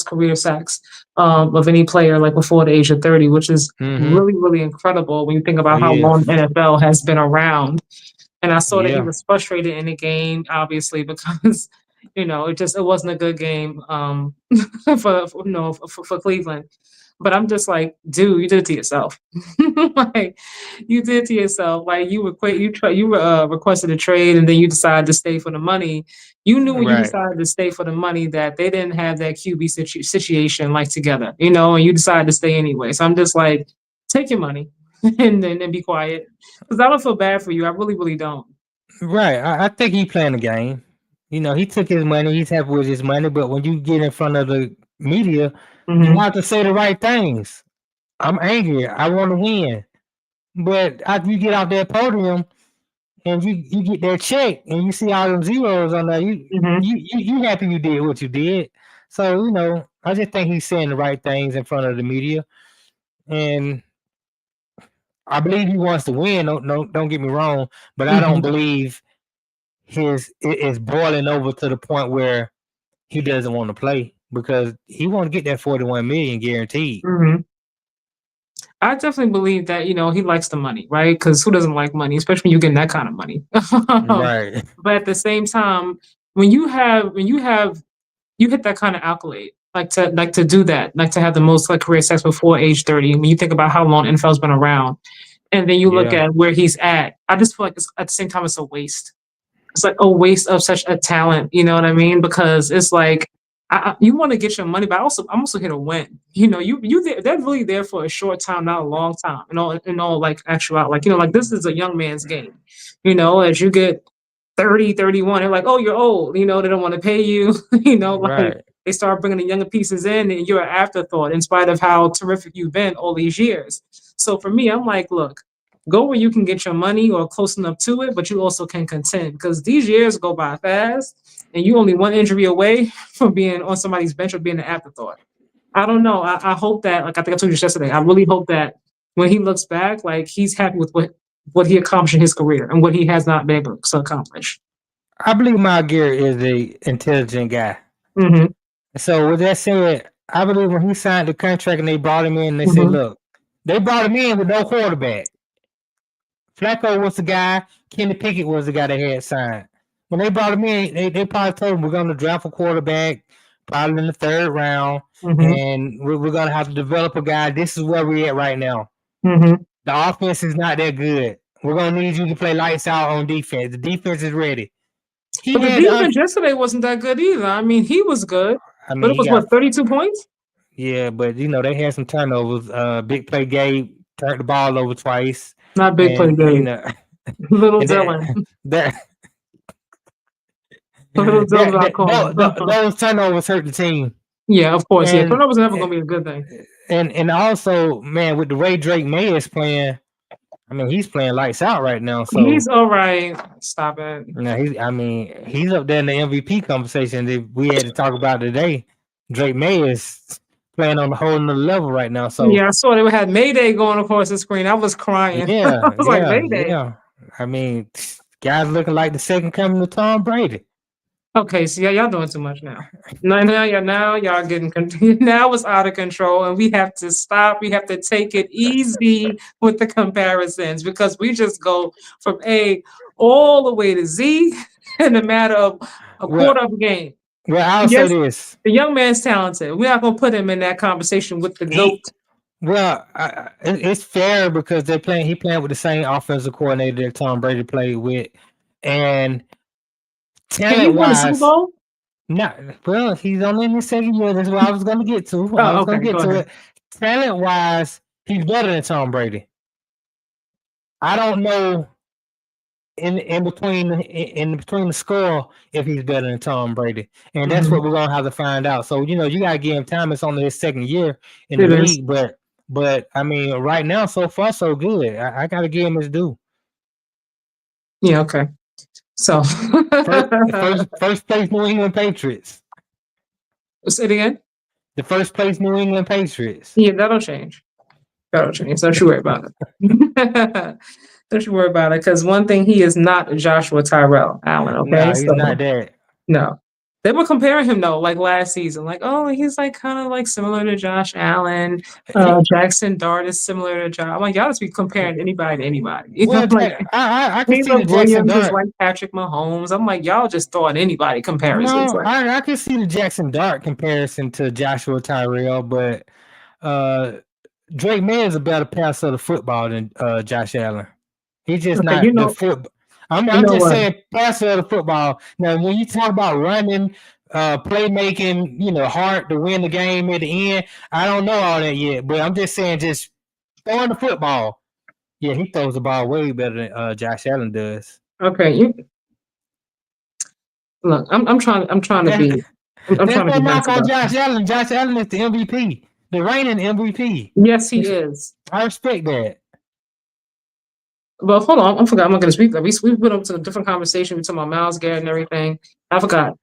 career sacks of any player like before the age of 30, which is really, really incredible when you think about how long the NFL has been around. And I saw that he was frustrated in the game, obviously, because it wasn't a good game for Cleveland. But I'm just like, dude, you did it to yourself. Like, you did it to yourself. Like, you requested a trade, and then you decided to stay for the money. You knew when you decided to stay for the money that they didn't have that QB situation like together, and you decided to stay anyway. So I'm just like, take your money and then be quiet, because I don't feel bad for you. I really, really don't. Right. I think he playing the game. He took his money. He's happy with his money. But when you get in front of the media, you have to say the right things. I'm angry. I want to win. But after you get off that podium and you get that check and you see all them zeros on there, you happy you did what you did. So, I just think he's saying the right things in front of the media. And I believe he wants to win. Don't get me wrong. But I don't believe it's boiling over to the point where he doesn't want to play, because he want to get that $41 million guaranteed. I definitely believe that he likes the money, right? Because who doesn't like money, especially when you're getting that kind of money, right? But at the same time, when you hit that kind of accolade, like to do that, like to have the most career sacks before age 30. When you think about how long NFL's been around, and then you look at where he's at, I just feel like at the same time it's a waste. It's like a waste of such a talent, you know what I mean? Because it's like you want to get your money, but I'm also here to win. They're really there for a short time, not a long time. In all actuality, this is a young man's game. As you get 30, 31, they're like, oh, you're old. They don't want to pay you. They start bringing the younger pieces in, and you're an afterthought in spite of how terrific you've been all these years. So for me, I'm like, look, go where you can get your money or close enough to it, but you also can contend, because these years go by fast, and you only one injury away from being on somebody's bench or being an afterthought. I don't know. I hope that, I think I told you yesterday, I really hope that when he looks back, he's happy with what he accomplished in his career and what he has not been able to accomplish. I believe Myles Garrett is an intelligent guy. So with that said, I believe when he signed the contract and they brought him in, they said, look, they brought him in with no quarterback. Flacco was the guy. Kenny Pickett was the guy they had signed. When they brought him in, they probably told him, we're going to draft a quarterback probably in the 3rd round, and we're going to have to develop a guy. This is where we're at right now. The offense is not that good. We're going to need you to play lights out on defense. The defense is ready. But the defense yesterday wasn't that good either. I mean, he was good, but it was 32 points? Yeah, but they had some turnovers. Big play Gabe turned the ball over twice, Not big play and game. Little and Dylan. that Little Dylan's our corner. those turnovers hurt the team. Yeah, of course. Yeah, And turnovers are never gonna be a good thing. and also, man, with the way Drake May is playing, I mean, he's playing lights out right now. So He's all right. Stop it. he's up there in the MVP conversation that we had to talk about today. Drake May is playing on a whole nother level right now. So Yeah, I saw they had Mayday going across the screen. I was crying. yeah, I was like, Mayday. yeah. I mean, guys looking like the second coming of Tom Brady. Okay, so y'all doing too much now. Now y'all getting now it's out of control, and we have to stop. We have to take it easy with the comparisons because we just go from A all the way to Z in a matter of a quarter of a game. Well, I'll say this: the young man's talented. We're not gonna put him in that conversation with the GOAT. Well, it's fair because He playing with the same offensive coordinator that Tom Brady played with, and talent wise, Super Bowl? Well, he's only in his second year. That's what I was going to get to. It. Talent wise, he's better than Tom Brady. I don't know in between the score if he's better than Tom Brady, and that's what we're gonna have to find out. So you gotta give him time. It's only his second year in the league, but I mean, right now, so far so good. I gotta give him his due. Yeah. Okay. So first place New England Patriots. Say it again. The first place New England Patriots. Yeah, that'll change. Don't you worry about it. Don't you worry about it, because one thing, he is not Joshua Tyrell Allen. Okay, no, he's not that. No, they were comparing him though, like last season, like, oh, he's like kind of like similar to Josh Allen. Jackson Dart is similar to Josh. I'm like, y'all just be comparing anybody to anybody. Well, I can see the Jackson Dart like Patrick Mahomes. I'm like, y'all just throwing anybody comparisons. No, I can see the Jackson Dart comparison to Joshua Tyrell, but Drake May is a better passer of the football than Josh Allen. He's just not the football. I'm just saying passer of the football. Now, when you talk about running, playmaking, hard to win the game at the end, I don't know all that yet. But I'm just saying, just throwing the football. Yeah, he throws the ball way better than Josh Allen does. Okay, look, I'm trying to be. I'm trying to be knock on Josh Allen. Josh Allen is the MVP, the reigning MVP. Yes, he is. I respect that. Well, hold on. I forgot. I'm not going to speak. We went up to a different conversation. We talking about Myles Garrett and everything. I forgot.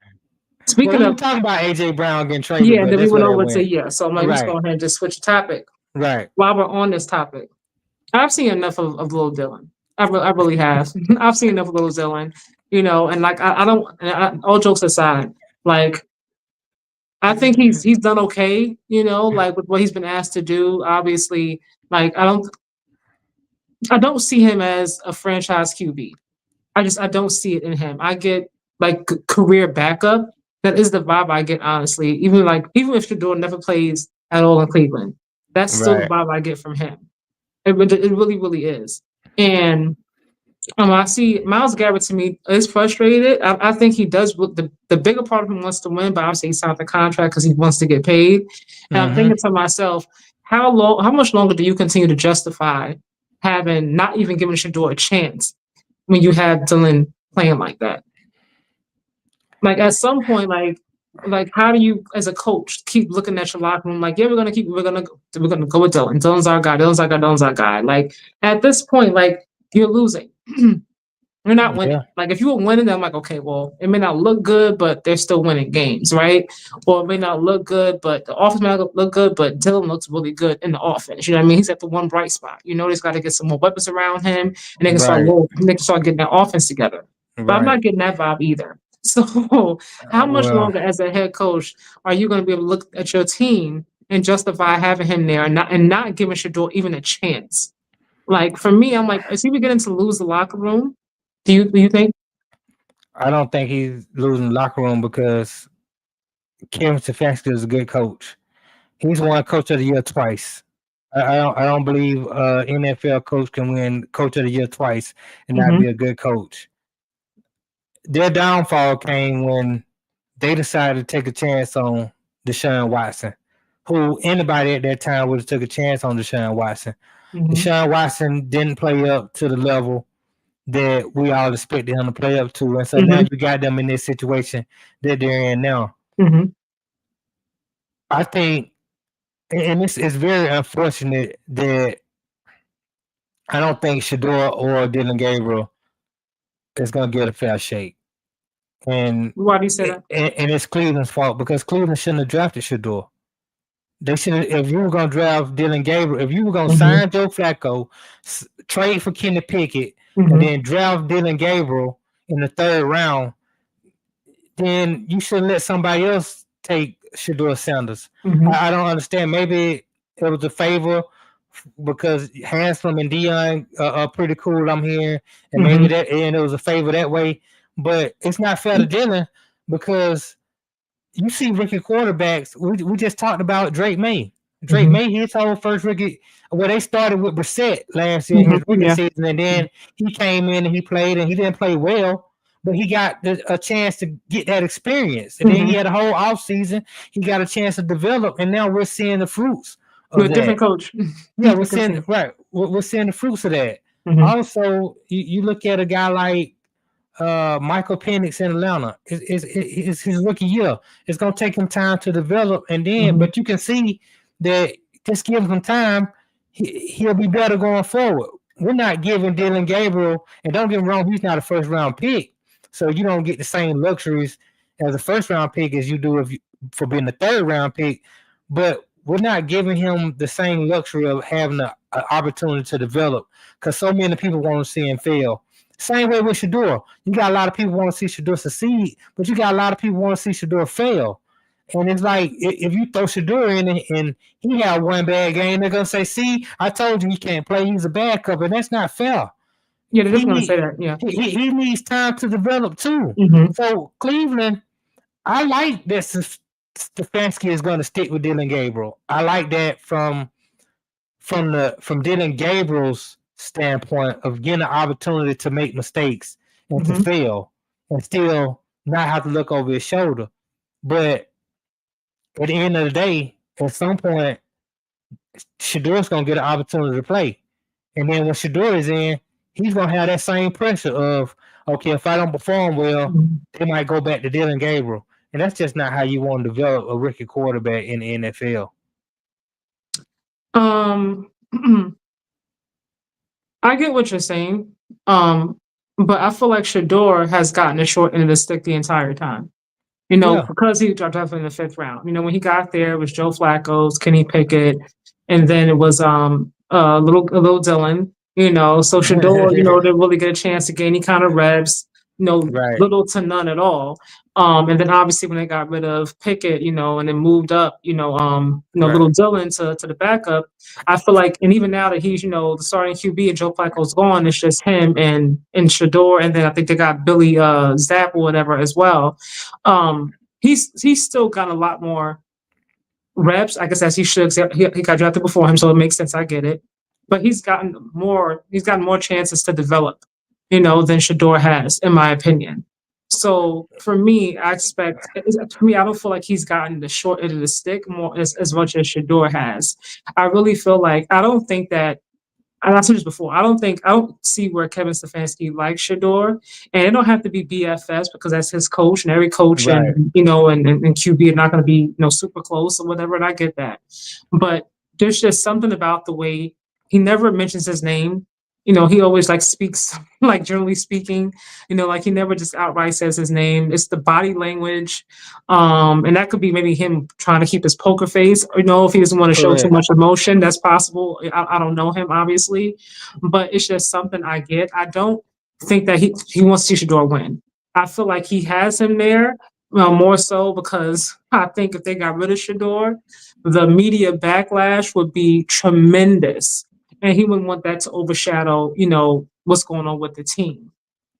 Speaking of talking about AJ Brown getting traded. Yeah, then we went over to So I'm like, let's go ahead and just switch the topic. Right. While we're on this topic, I've seen enough of Lil Dylan. I really have. I've seen enough of Lil Dylan. And like I don't. All jokes aside, like I think he's done okay. Like with what he's been asked to do. Obviously, like I don't see him as a franchise QB. I don't see it in him. I get like career backup. That is the vibe I get, honestly. Even if Shador never plays at all in Cleveland, that's still the vibe I get from him. It really, really is. And I see Myles Garrett, to me, is frustrated. I think he does. The bigger part of him wants to win, but obviously he signed the contract because he wants to get paid. And I'm thinking to myself, how much longer do you continue to justify having not even giving Shador a chance when you have Dylan playing like that? Like at some point, like how do you, as a coach, keep looking at your locker room like, yeah, we're gonna go with Dylan. Dylan's our guy. Like at this point, like you're losing. You're not winning. Like if you were winning, I'm like, okay, well, it may not look good, but they're still winning games, right? Or it may not look good, but the offense may not look good, but Dylan looks really good in the offense. You know what I mean? He's at the one bright spot. He's got to get some more weapons around him, and they can start getting that offense together. But I'm not getting that vibe either. So how much longer as a head coach are you going to be able to look at your team and justify having him there and not giving Shador even a chance? Like for me, I'm like, is he beginning to lose the locker room? Do you think? I don't think he's losing the locker room because Kevin Stefanski is a good coach. He's won Coach of the Year twice. I don't believe NFL coach can win Coach of the Year twice and not be a good coach. Their downfall came when they decided to take a chance on Deshaun Watson. who anybody at that time would have took a chance on Deshaun Watson. Mhm. Deshaun Watson didn't play up to the level that we all expected him to play up to. And so now you got them in this situation that they're in now. Mhm. I think, and it's very unfortunate that I don't think Shador or Dylan Gabriel is going to get a fair shake. And Why do you say that? And it's Cleveland's fault because Cleveland shouldn't have drafted Shador. They should have, if you were going to draft Dylan Gabriel, if you were going to sign Joe Flacco, trade for Kenny Pickett, and then draft Dylan Gabriel in the 3rd round, then you should let somebody else take Shador Sanders. I don't understand. Maybe it was a favor because Handsome and Dillion are pretty cool, I'm hearing, and maybe that, and it was a favor that way. But it's not fair to Dylan because you see rookie quarterbacks. We just talked about Drake May. Drake May, his whole first rookie. Well, they started with Brissett last year in his rookie season, and then he came in and he played, and he didn't play well, but he got a chance to get that experience. And then he had a whole offseason. He got a chance to develop, and now we're seeing the fruits of With a different coach. Yeah, we're seeing We're seeing the fruits of that. Also, you look at a guy like Michael Penix in Atlanta. It's his rookie year. It's gonna take him time to develop, and then but you can see that just give him time, he'll be better going forward. We're not giving Dylan Gabriel, and don't get me wrong, he's not a 1st round pick, so you don't get the same luxuries as a 1st round pick as you do for being a 3rd round pick. But we're not giving him the same luxury of having an opportunity to develop because so many people want to see him fail. Same way with Shador. You got a lot of people want to see Shador succeed, but you got a lot of people want to see Shador fail. And it's like if you throw Shador in and he had one bad game, they're gonna say, "See, I told you he can't play. He's a backup," and that's not fair. Yeah, they're just gonna say that. Yeah, he needs time to develop too. So Cleveland, I like that Stefanski is going to stick with Dylan Gabriel. I like that from Dylan Gabriel's standpoint of getting an opportunity to make mistakes and to fail and still not have to look over his shoulder. But at the end of the day, at some point, Shador's going to get an opportunity to play. And then when Shador is in, he's going to have that same pressure of, okay, if I don't perform well, they might go back to Dylan Gabriel. And that's just not how you want to develop a rookie quarterback in the NFL. I get what you're saying. But I feel like Shador has gotten the short end of the stick the entire time. Because he dropped off in the 5th round. When he got there, it was Joe Flacco's, Kenny Pickett, and then it was little Dillion. So Shador, didn't really get a chance to get any kind of reps. Little to none at all. And then obviously when they got rid of Pickett, and then moved up, little Dillion to the backup, I feel like, and even now that he's, the starting QB and Joe Flacco's gone, it's just him and Shador, and then I think they got Billy Zapp or whatever as well. He's still got a lot more reps, I guess, as he should. He got drafted before him, so it makes sense. I get it, but he's gotten more chances to develop, than Shador has, in my opinion. So for me, I don't feel like he's gotten the short end of the stick more as much as Shador has. I really feel like I said this before. I don't see where Kevin Stefanski likes Shador, and it don't have to be BFS because that's his coach, and every coach and QB are not going to be super close or whatever. And I get that, but there's just something about the way he never mentions his name. He always speaks generally speaking, he never just outright says his name. It's the body language. And that could be maybe him trying to keep his poker face, or, if he doesn't want to show too much emotion, that's possible. I don't know him, obviously, but it's just something I get. I don't think that he wants to see Shador win. I feel like he has him there, more so because I think if they got rid of Shador, the media backlash would be tremendous. And he wouldn't want that to overshadow, what's going on with the team.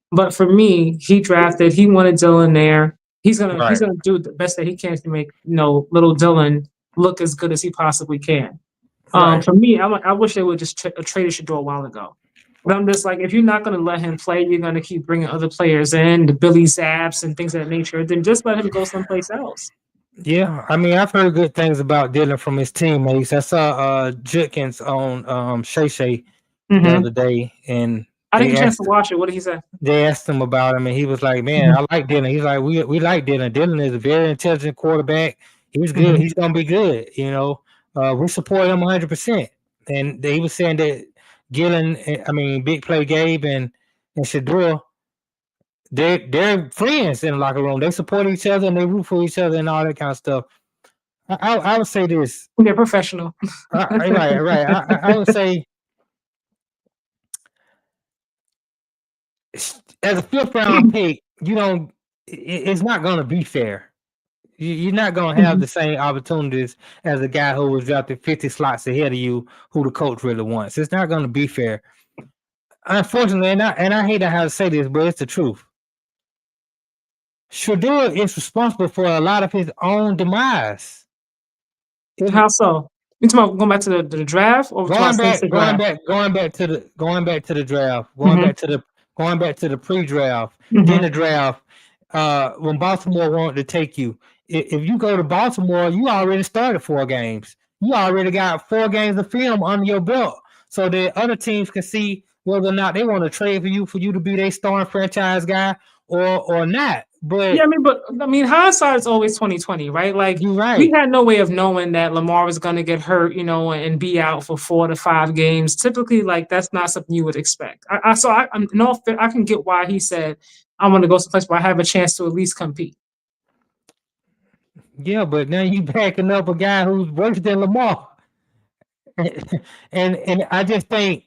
But for me, he wanted Dylan there. He's gonna do the best that he can to make, little Dylan look as good as he possibly can. For me, I wish they would just traded Shador a while ago. But I'm just like, if you're not going to let him play, you're going to keep bringing other players in, the Billy Zapps and things of that nature, then just let him go someplace else. Yeah, I mean, I've heard good things about Dillion from his teammates. I saw Judkins on Shay Shay the Mm-hmm. other day, and I didn't they get a chance to asked watch it. What did he say? they asked him about him, and he was like, "Man, Mm-hmm. I like Dillion." He's like, "We like Dillion. Dillion is a very intelligent quarterback. He's good. Mm-hmm. He's gonna be good. You know, we support him 100%." And he was saying that Big Play Gabe and Shador, they're friends in the locker room. They support each other and they root for each other and all that kind of stuff. I would say this. They're professional. Right. I would say as a fifth round pick, it's not going to be fair. You're not going to have the same opportunities as a guy who was drafted 50 slots ahead of you, who the coach really wants. It's not going to be fair. Unfortunately, and I hate to have to say this, but it's the truth. Shador is responsible for a lot of his own demise. How so? You talking about going back to the draft or Going back to the draft, going back to the pre-draft, then the draft. When Baltimore wanted to take you, if you go to Baltimore, you already started 4 games. You already got 4 games of film under your belt, so that other teams can see whether or not they want to trade for you to be their starting franchise guy or not. But yeah, I mean, hindsight is always 2020, right? Like, you're right. We had no way of knowing that Lamar was going to get hurt, and be out for 4 to 5 games. Typically, like, that's not something you would expect. I can get why he said, "I want to go someplace where I have a chance to at least compete." Yeah, but now you backing up a guy who's worse than Lamar, and I just think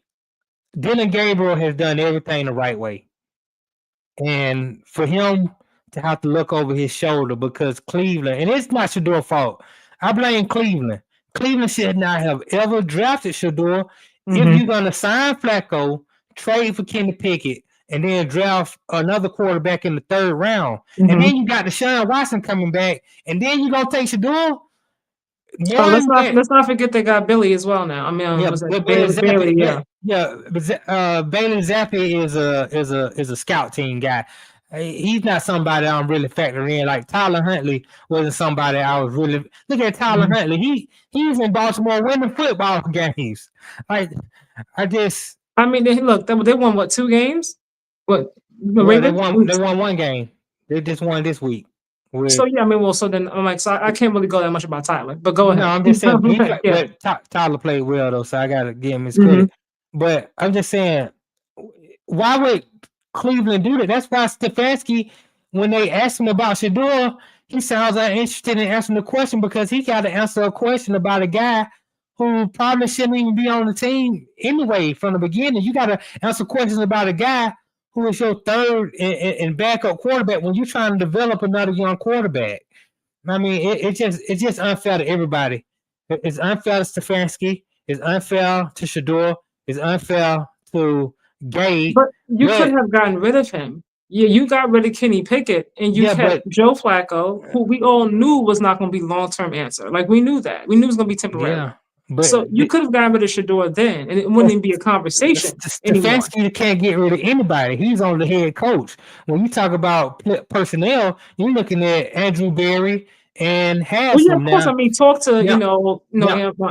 Dylan Gabriel has done everything the right way. And for him to have to look over his shoulder because Cleveland, and it's not Shador's fault. I blame Cleveland. Cleveland should not have ever drafted Shador. If you're going to sign Flacco, trade for Kenny Pickett, and then draft another quarterback in the 3rd round, and then you got Deshaun Watson coming back, and then you're going to take Shador? Let's not forget they got Billy as well now. I mean, Yeah, was it Bailey Bailey? Zappi, Yeah. but Bailey Zappi is a scout team guy. He's not somebody I'm really factoring in. Like Tyler Huntley wasn't somebody I was really look at Tyler Huntley. He's in Baltimore winning football games. Like I mean, they won what, 2 games? What? Well, they won 1 game. They just won this week. So yeah, I mean, so then I'm like, I can't really go that much about Tyler, but go ahead. No, I'm just saying, Yeah. but Tyler played well though, so I gotta give him his credit. But I'm just saying, why would Cleveland do that? That's why Stefanski, when they asked him about Shador, he sounds interested in answering the question because he got to answer a question about a guy who probably shouldn't even be on the team anyway from the beginning. You got to answer questions about a guy who is your 3rd and backup quarterback when you're trying to develop another young quarterback. I mean, it's just unfair to everybody. It's unfair to Stefanski. It's unfair to Shador. It's unfair to Gabe. But you could have gotten rid of him. Yeah, you got rid of Kenny Pickett and you kept Joe Flacco, who we all knew was not going to be long-term answer. Like, we knew that. We knew it was going to be temporary. Yeah. But so you could have gotten rid of Shador then, and it wouldn't even be a conversation anymore. Stefanski can't get rid of anybody. He's on the head coach. When you talk about personnel, you're looking at Andrew Berry and Haslam. Well, yeah, of course. I mean, talk to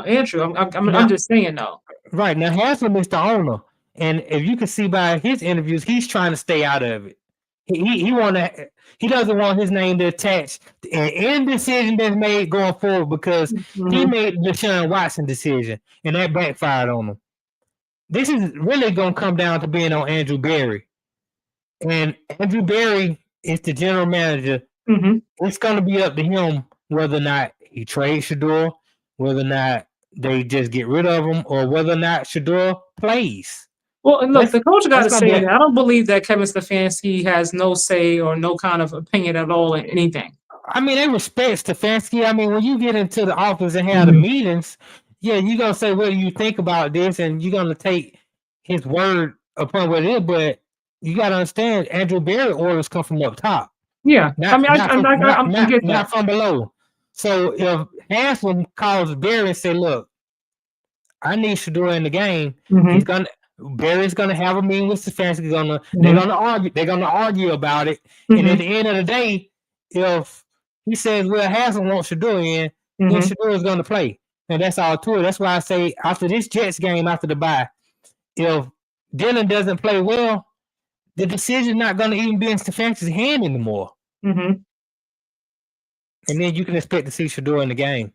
Andrew. I'm just saying though. Right now, Haslam is the owner, and if you can see by his interviews, he's trying to stay out of it. He doesn't want his name to attach to any decision that's made going forward because he made the Deshaun Watson decision and that backfired on him. This is really going to come down to being on Andrew Berry. And Andrew Berry is the general manager. It's going to be up to him whether or not he trades Shador, whether or not they just get rid of him, or whether or not Shador plays. Well, and look, the coach got to say that. I don't believe that Kevin Stefanski has no say or no kind of opinion at all in anything. I mean, they respect Stefanski. I mean, when you get into the office and have the meetings, yeah, you're going to say, what do you think about this? And you're going to take his word upon what it is. But you got to understand, Andrew Berry orders come from up top. Yeah. Not from below. So if Haslam calls Berry and say, look, I need Shador in the game, Barry's gonna have a meeting with Stefanski. They're gonna argue about it. And at the end of the day, if He says, well, Haslam wants Shador in, then Shador is going to play. And that's all to it. That's why I say after this Jets game, after the bye, if Dillion doesn't play well, the decision's not going to even be in Stefanski's hand anymore. And then you can expect to see Shador in the game.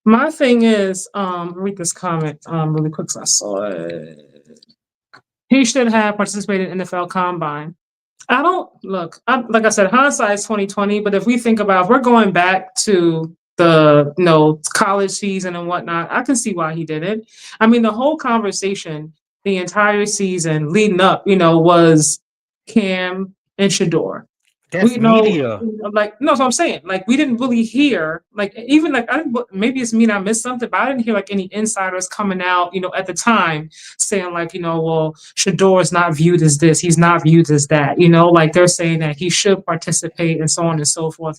My thing is, read this comment really quick so I saw it. He should have participated in the NFL Combine. I don't look. Like I said, hindsight is 2020. But if we think about, if we're going back to the college season and whatnot, I can see why he did it. I mean, the whole conversation, the entire season leading up, was Cam and Shador. That's media. So I'm saying, we didn't really hear, even maybe it's me and I missed something, but I didn't hear any insiders coming out, at the time saying well, Shador is not viewed as this, he's not viewed as that, they're saying that he should participate and so on and so forth.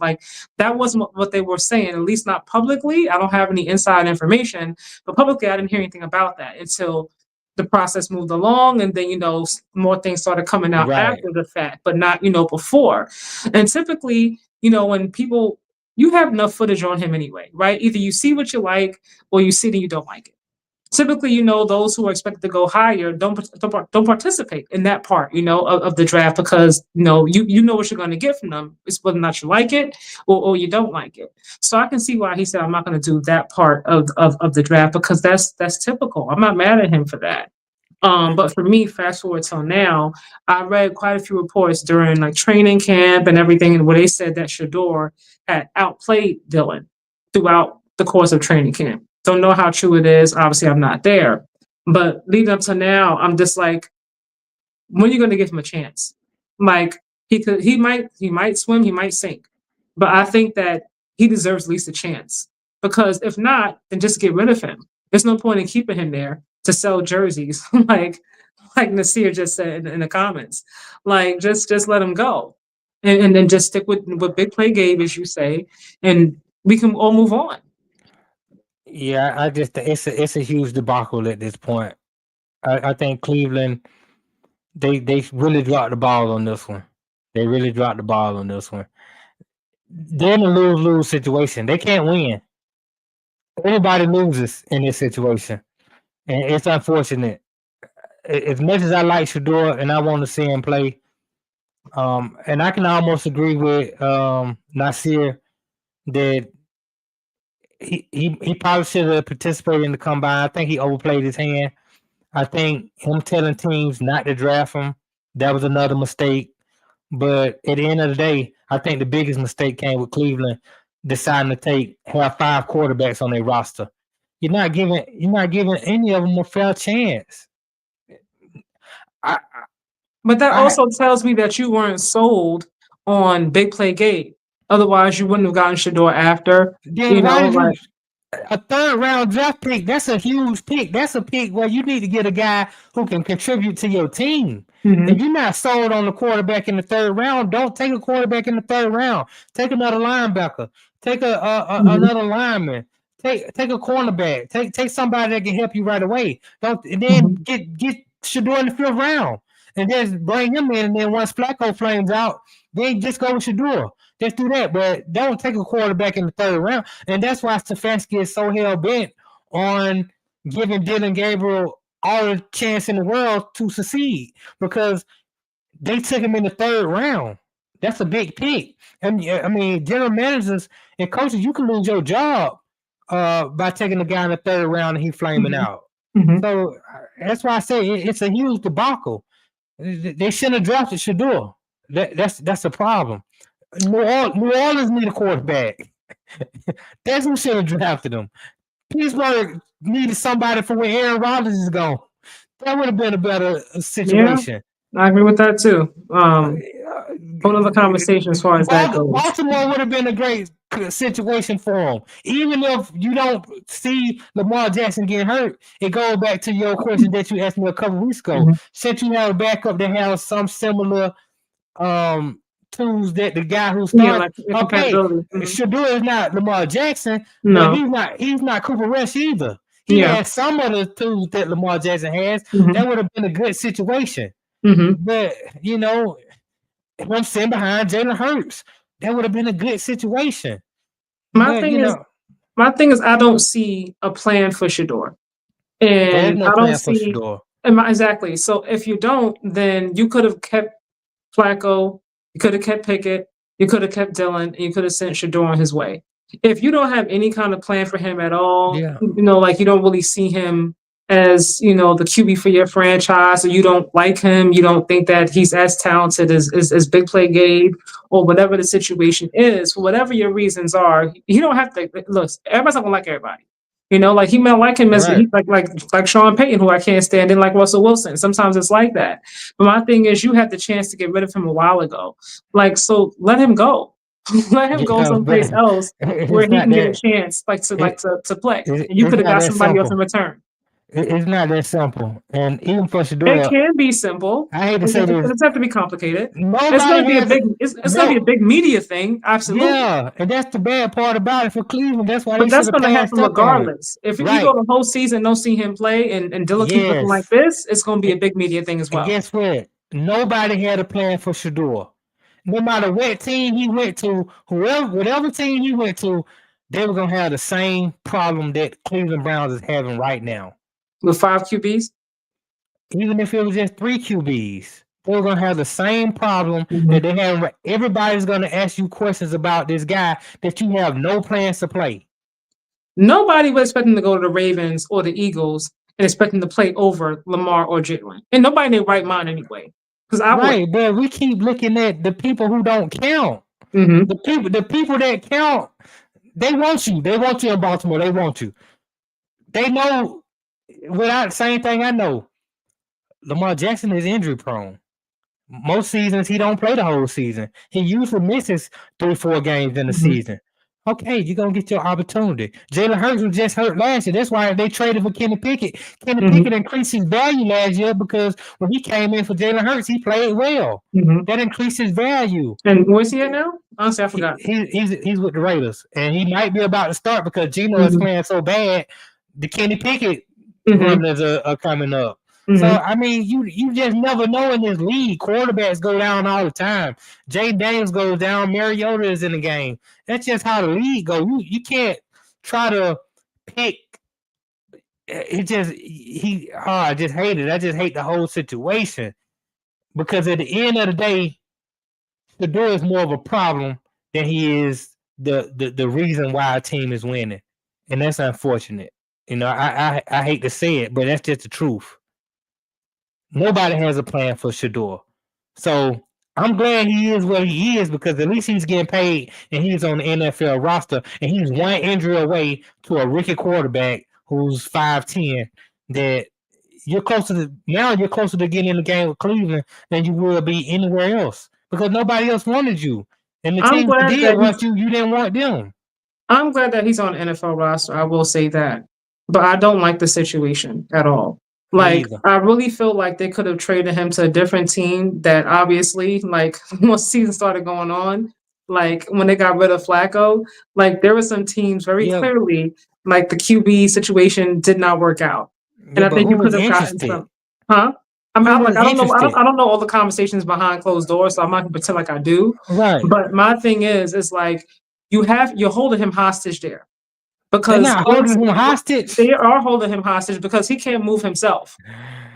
That wasn't what they were saying, at least not publicly. I don't have any inside information, but publicly I didn't hear anything about that until the process moved along, and then more things started coming out after the fact, but not before. And typically, when people, you have enough footage on him anyway, right? Either you see what you like or you see that you don't like it. Typically, those who are expected to go higher don't participate in that part, of the draft, because you know what you're going to get from them. It's whether or not you like it or you don't like it. So I can see why he said, I'm not going to do that part of the draft, because that's typical. I'm not mad at him for that. But for me, fast forward till now, I read quite a few reports during training camp and everything, and where they said that Shador had outplayed Dillion throughout the course of training camp. Don't know how true it is. Obviously, I'm not there. But leading up to now, I'm just when are you going to give him a chance? He might swim, he might sink. But I think that he deserves at least a chance. Because if not, then just get rid of him. There's no point in keeping him there to sell jerseys, like Nasir just said in the comments. Just let him go. And then just stick with Big Play Gabe, as you say, and we can all move on. Yeah, it's a huge debacle at this point. I think Cleveland, they really dropped the ball on this one. They're in a lose-lose situation. They can't win. Everybody loses in this situation, and it's unfortunate. As much as I like Shador and I want to see him play, and I can almost agree with Nasir that he probably should have participated in the combine. I think he overplayed his hand. I think him telling teams not to draft him, that was another mistake. But at the end of the day, I think the biggest mistake came with Cleveland deciding to have 5 quarterbacks on their roster. You're not giving any of them a fair chance. But that also tells me that you weren't sold on Big Play Gabe. Otherwise, you wouldn't have gotten Shador after. A 3rd round draft pick, that's a huge pick. That's a pick where you need to get a guy who can contribute to your team. Mm-hmm. If you're not sold on the quarterback in the 3rd round, don't take a quarterback in the 3rd round. Take another linebacker. Take another lineman. Take a cornerback. Take somebody that can help you right away. Get Shador in the 5th round. And just bring him in, and then once Flacco flames out, then just go with Shador. Just do that, but don't take a quarterback in the 3rd round. And that's why Stefanski is so hell-bent on giving Dillion Gabriel all the chance in the world to succeed, because they took him in the 3rd round. That's a big pick. And I mean, general managers and coaches, you can lose your job by taking a guy in the 3rd round and he flaming out. Mm-hmm. So that's why I say it's a huge debacle. They shouldn't have drafted Shador. That's a problem. New Orleans need a quarterback. That's who should have drafted him. Pittsburgh needed somebody for when Aaron Rodgers is gone. That would have been a better situation. Yeah, I agree with that too. Whole other conversation as far as that goes. Baltimore would have been a great situation for him. Even if you don't see Lamar Jackson getting hurt, it goes back to your question that you asked me a couple weeks ago. Mm-hmm. Since you have a backup that has some similar tools that the guy who started. Shador is not Lamar Jackson. No, he's not Cooper Rush either. He has some of the tools that Lamar Jackson has. Mm-hmm. That would have been a good situation. Mm-hmm. But him sitting behind Jalen Hurts, That would have been a good situation. My But, thing is, I don't see a plan for Shador, there's and no I don't plan for see Shador. exactly. So if you don't, then you could have kept Flacco, you could have kept Pickett, you could have kept Dillion, and you could have sent Shador on his way. If you don't have any kind of plan for him at all, Yeah. like you don't really see him as, the QB for your franchise, or you don't like him, you don't think that he's as talented as Big Play Gabe, or whatever the situation is, for whatever your reasons are, you don't have to look, everybody's not gonna like everybody. Like he might like him as Right. like Sean Payton, who I can't stand, and like Russell Wilson. Sometimes it's like that. But my thing is, you had the chance to get rid of him a while ago. So let him go. Let him go Yeah, someplace but else where it's he not can get a that. chance, to play. And you It's could have not got that somebody else in simple. return. It's not that simple. And even for It Shador, can be simple. I hate to It say this. doesn't have to be complicated. It's Nobody going to be a has big. It's going to be a no. big media thing, absolutely. Yeah, and that's the bad part about it for Cleveland. That's why they But that's should have going to passed happen up on it. regardless. If you Right. go the whole season, don't see him play, and Dillion keep looking like Yes. this, it's going to be a big media thing as And well. guess what? Nobody had a plan for Shador. No matter what team he went to, whatever team he went to, they were gonna have the same problem that Cleveland Browns is having right now. With 5 QBs? Even if it was just 3 QBs, they were gonna have the same problem Mhm. that they have. Everybody's gonna ask you questions about this guy that you have no plans to play. Nobody was expecting to go to the Ravens or the Eagles and expecting to play over Lamar or Jalen. And nobody in their right mind anyway. Because I would. Right, but we keep looking at the people who don't count. Mhm. The people that count, they want you. They want you in Baltimore. They want you. They know. Without same thing I know. Lamar Jackson is injury prone. Most seasons he don't play the whole season. He usually misses 3-4 games in the Mhm. season. Okay, you're gonna get your opportunity. Jalen Hurts was just hurt last year. That's why they traded for Kenny Pickett. Kenny Mhm. Pickett increased his value last year because when he came in for Jalen Hurts, he played well. Mhm. That increased his value. And where's he at now? Honestly, I forgot. He's with the Raiders, and he might be about to start because Geno is Mhm. playing so bad. The Kenny Pickett Mhm. runners are coming up. So Mhm. I mean, you just never know in this league. Quarterbacks go down all the time. Jay Daniels goes down. Mariota is in the game. That's just how the league goes. You can't try to pick. I just hate it. I just hate the whole situation because at the end of the day, Shador is more of a problem than he is the reason why a team is winning, and that's unfortunate. I hate to say it, but that's just the truth. Nobody has a plan for Shador. So I'm glad he is where he is because at least he's getting paid and he's on the NFL roster and he's one injury away to a rookie quarterback who's 5'10", that you're closer to getting in the game with Cleveland than you will be anywhere else because nobody else wanted you. And the I'm team that glad did that want you didn't want them. I'm glad that he's on the NFL roster. I will say that. But I don't like the situation at all. Me Like, either. I really feel like they could have traded him to a different team that obviously, like, once the season started going on, like, when they got rid of Flacco, like, there were some teams very Yeah. clearly, like, the QB situation did not work out. And Yeah, I but think who you could was have gotten interested? some. Huh? I mean, Who was I don't know. interested? I don't know all the conversations behind closed doors, so I'm not gonna pretend like I do. Right. But my thing is like you're holding him hostage there They're because not holding him hostage. they are holding him hostage because he can't move himself.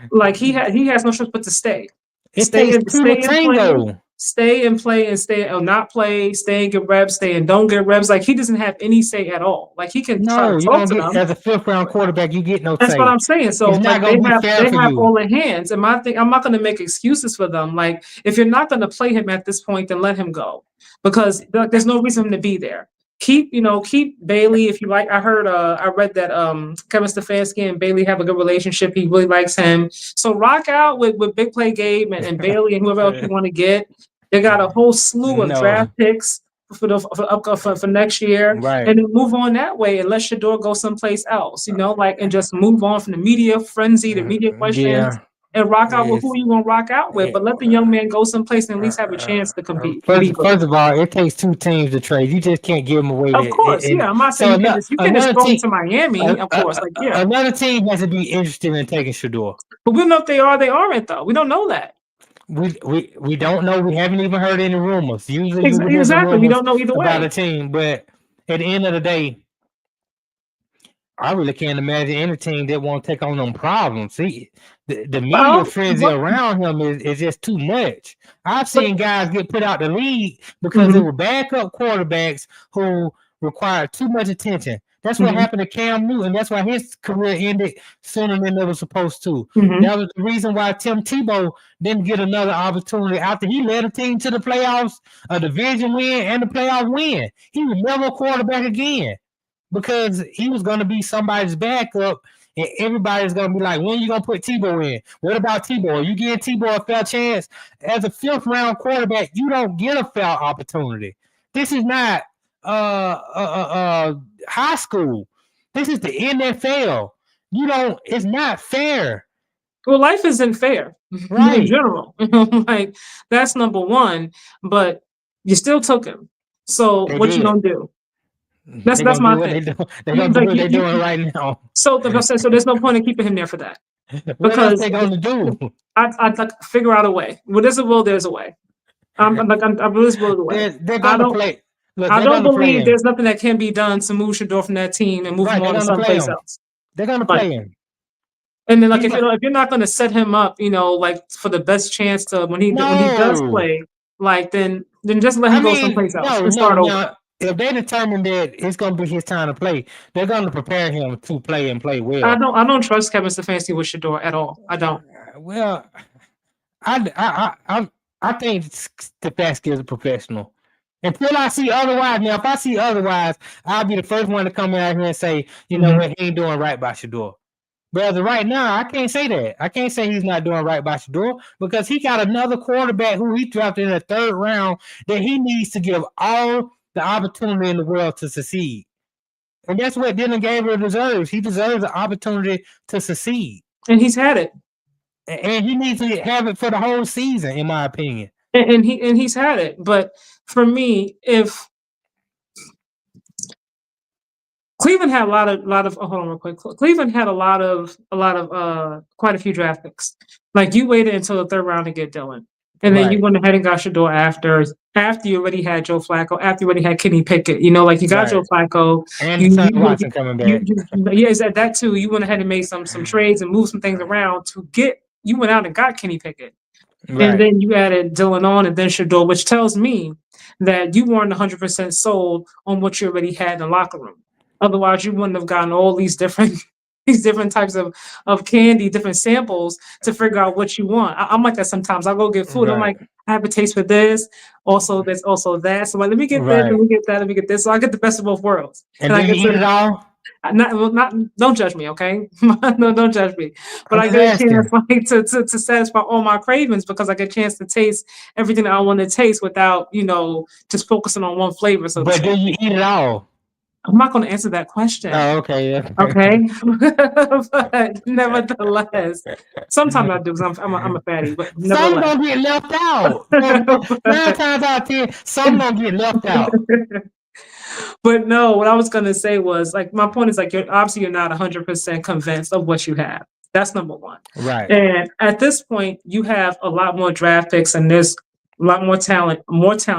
Like he has no choice but to stay. It Stay takes two and to play. tango. Stay and play and stay or not play. Stay and get reps. Stay and don't get reps. Like he doesn't have any say at all. Like he can try No, to you talk don't to get them. as a 5th round quarterback. You get no That's say. what I'm saying. So It's not like gonna be fair they for have you. all the hands. And my thing, I'm not going to make excuses for them. Like if you're not going to play him at this point, then let him go because there's no reason for him to be there. Keep Bailey if you like. I read that Kevin Stefanski and Bailey have a good relationship. He really likes him. So rock out with Big Play Gabe and Bailey and whoever else you want to get. They got a whole slew of No. draft picks for next year, Right. and then move on that way and let Shador go someplace else, and just move on from the media frenzy, the media questions, Yeah. and rock out with It's- who you gonna rock out with. But let the young man go someplace and at least have a chance to compete. First of all, it takes 2 teams to trade. You just can't give them away. Of course, yeah. I'm not saying you can just throw him to Miami, of course. Like, yeah. Another team has to be interested in taking Shador. But we don't know if they are or they aren't, though. We don't know that. We don't know. We haven't even heard any rumors. Usually you would hear some Exactly. We rumors don't know either about way. a team, but at the end of the day, I really can't imagine any team that won't take on them problems. See, the media Well, frenzy around him is just too much. I've but seen guys get put out the league because they mhm, were backup quarterbacks who required too much attention. That's what mhm, happened to Cam Newton. That's why his career ended sooner than it was supposed to. mhm. That was the reason why Tim Tebow didn't get another opportunity after he led a team to the playoffs, a division win, and the playoff win. He was never a quarterback again, because he was going to be somebody's backup, and everybody's going to be like, when are you going to put Tebow in? What about Tebow? Are you giving Tebow a fair chance? As a fifth-round quarterback, you don't get a fair opportunity. This is not high school. This is the NFL. You don't. It's not fair, Well, life isn't fair in right? general. Like that's number one. But you still took him. So They what you did. gonna do? That's They're gonna my do what they thing. do. They're gonna do Like what they're doing right now. so there's no point in keeping him there for that What else because they gonna do? I'd like figure out a way. Well, there's a will, there's a way. I believe there's a way. They're I gonna don't. play. Look, I they're don't gonna play believe him. there's nothing that can be done to move Shador from that team and move Right, him they're on to gonna play someplace him. else. They're gonna Like, play him. and then like He's if you're not going to set him up, like for the best chance to when he does no. play, like then just let I him go mean, someplace else no, and no, start over. no. If they determine that it's gonna be his time to play, they're gonna prepare him to play and play well. I don't trust Kevin Stefanski with Shador at all. I don't. Well, I think Stefanski is a professional. Until I see otherwise, now if I see otherwise, I'll be the first one to come out here and say, you know what, he ain't doing right by Shador. But as of right now, I can't say that. I can't say he's not doing right by Shador because he got another quarterback who he drafted in the third round that he needs to give all the opportunity in the world to succeed. And that's what Dylan Gabriel deserves. He deserves the opportunity to succeed. And he's had it. And he needs to have it for the whole season, in my opinion. And he's had it. But for me, if Cleveland had a lot of hold on real quick. Cleveland had quite a few draft picks. Like you waited until the third round to get Dillion. And then you Right. went ahead and got Shador after you already had Joe Flacco, after you already had Kenny Pickett. Like you got Joe Flacco. And Deshaun Watson coming back. Yeah, is that too. You went ahead and made some trades and moved some things around you went out and got Kenny Pickett. Right. And then you added Dillion on and then Shador, which tells me that you weren't 100% sold on what you already had in the locker room. Otherwise, you wouldn't have gotten all these different types of candy, different samples to figure out what you want. I'm like that sometimes. I'll go get food. I'm like, I have a taste for this. Also, there's also that. So let me get this, let me get that, let me get this. So I get the best of both worlds. And then you eat it all? Don't judge me, okay? No, don't judge me. But I get a chance to satisfy all my cravings because I get a chance to taste everything that I want to taste without, just focusing on one flavor. So but do you eat it all? I'm not going to answer that question. Oh, okay. Okay. But nevertheless, sometimes I do because I'm a fatty. But some gonna get left out. 9 times out of 10, some gonna get left out. But no, what I was gonna say was like my point is like you're not 100% convinced of what you have. That's number one. Right. And at this point, you have a lot more draft picks and there's a lot more talent,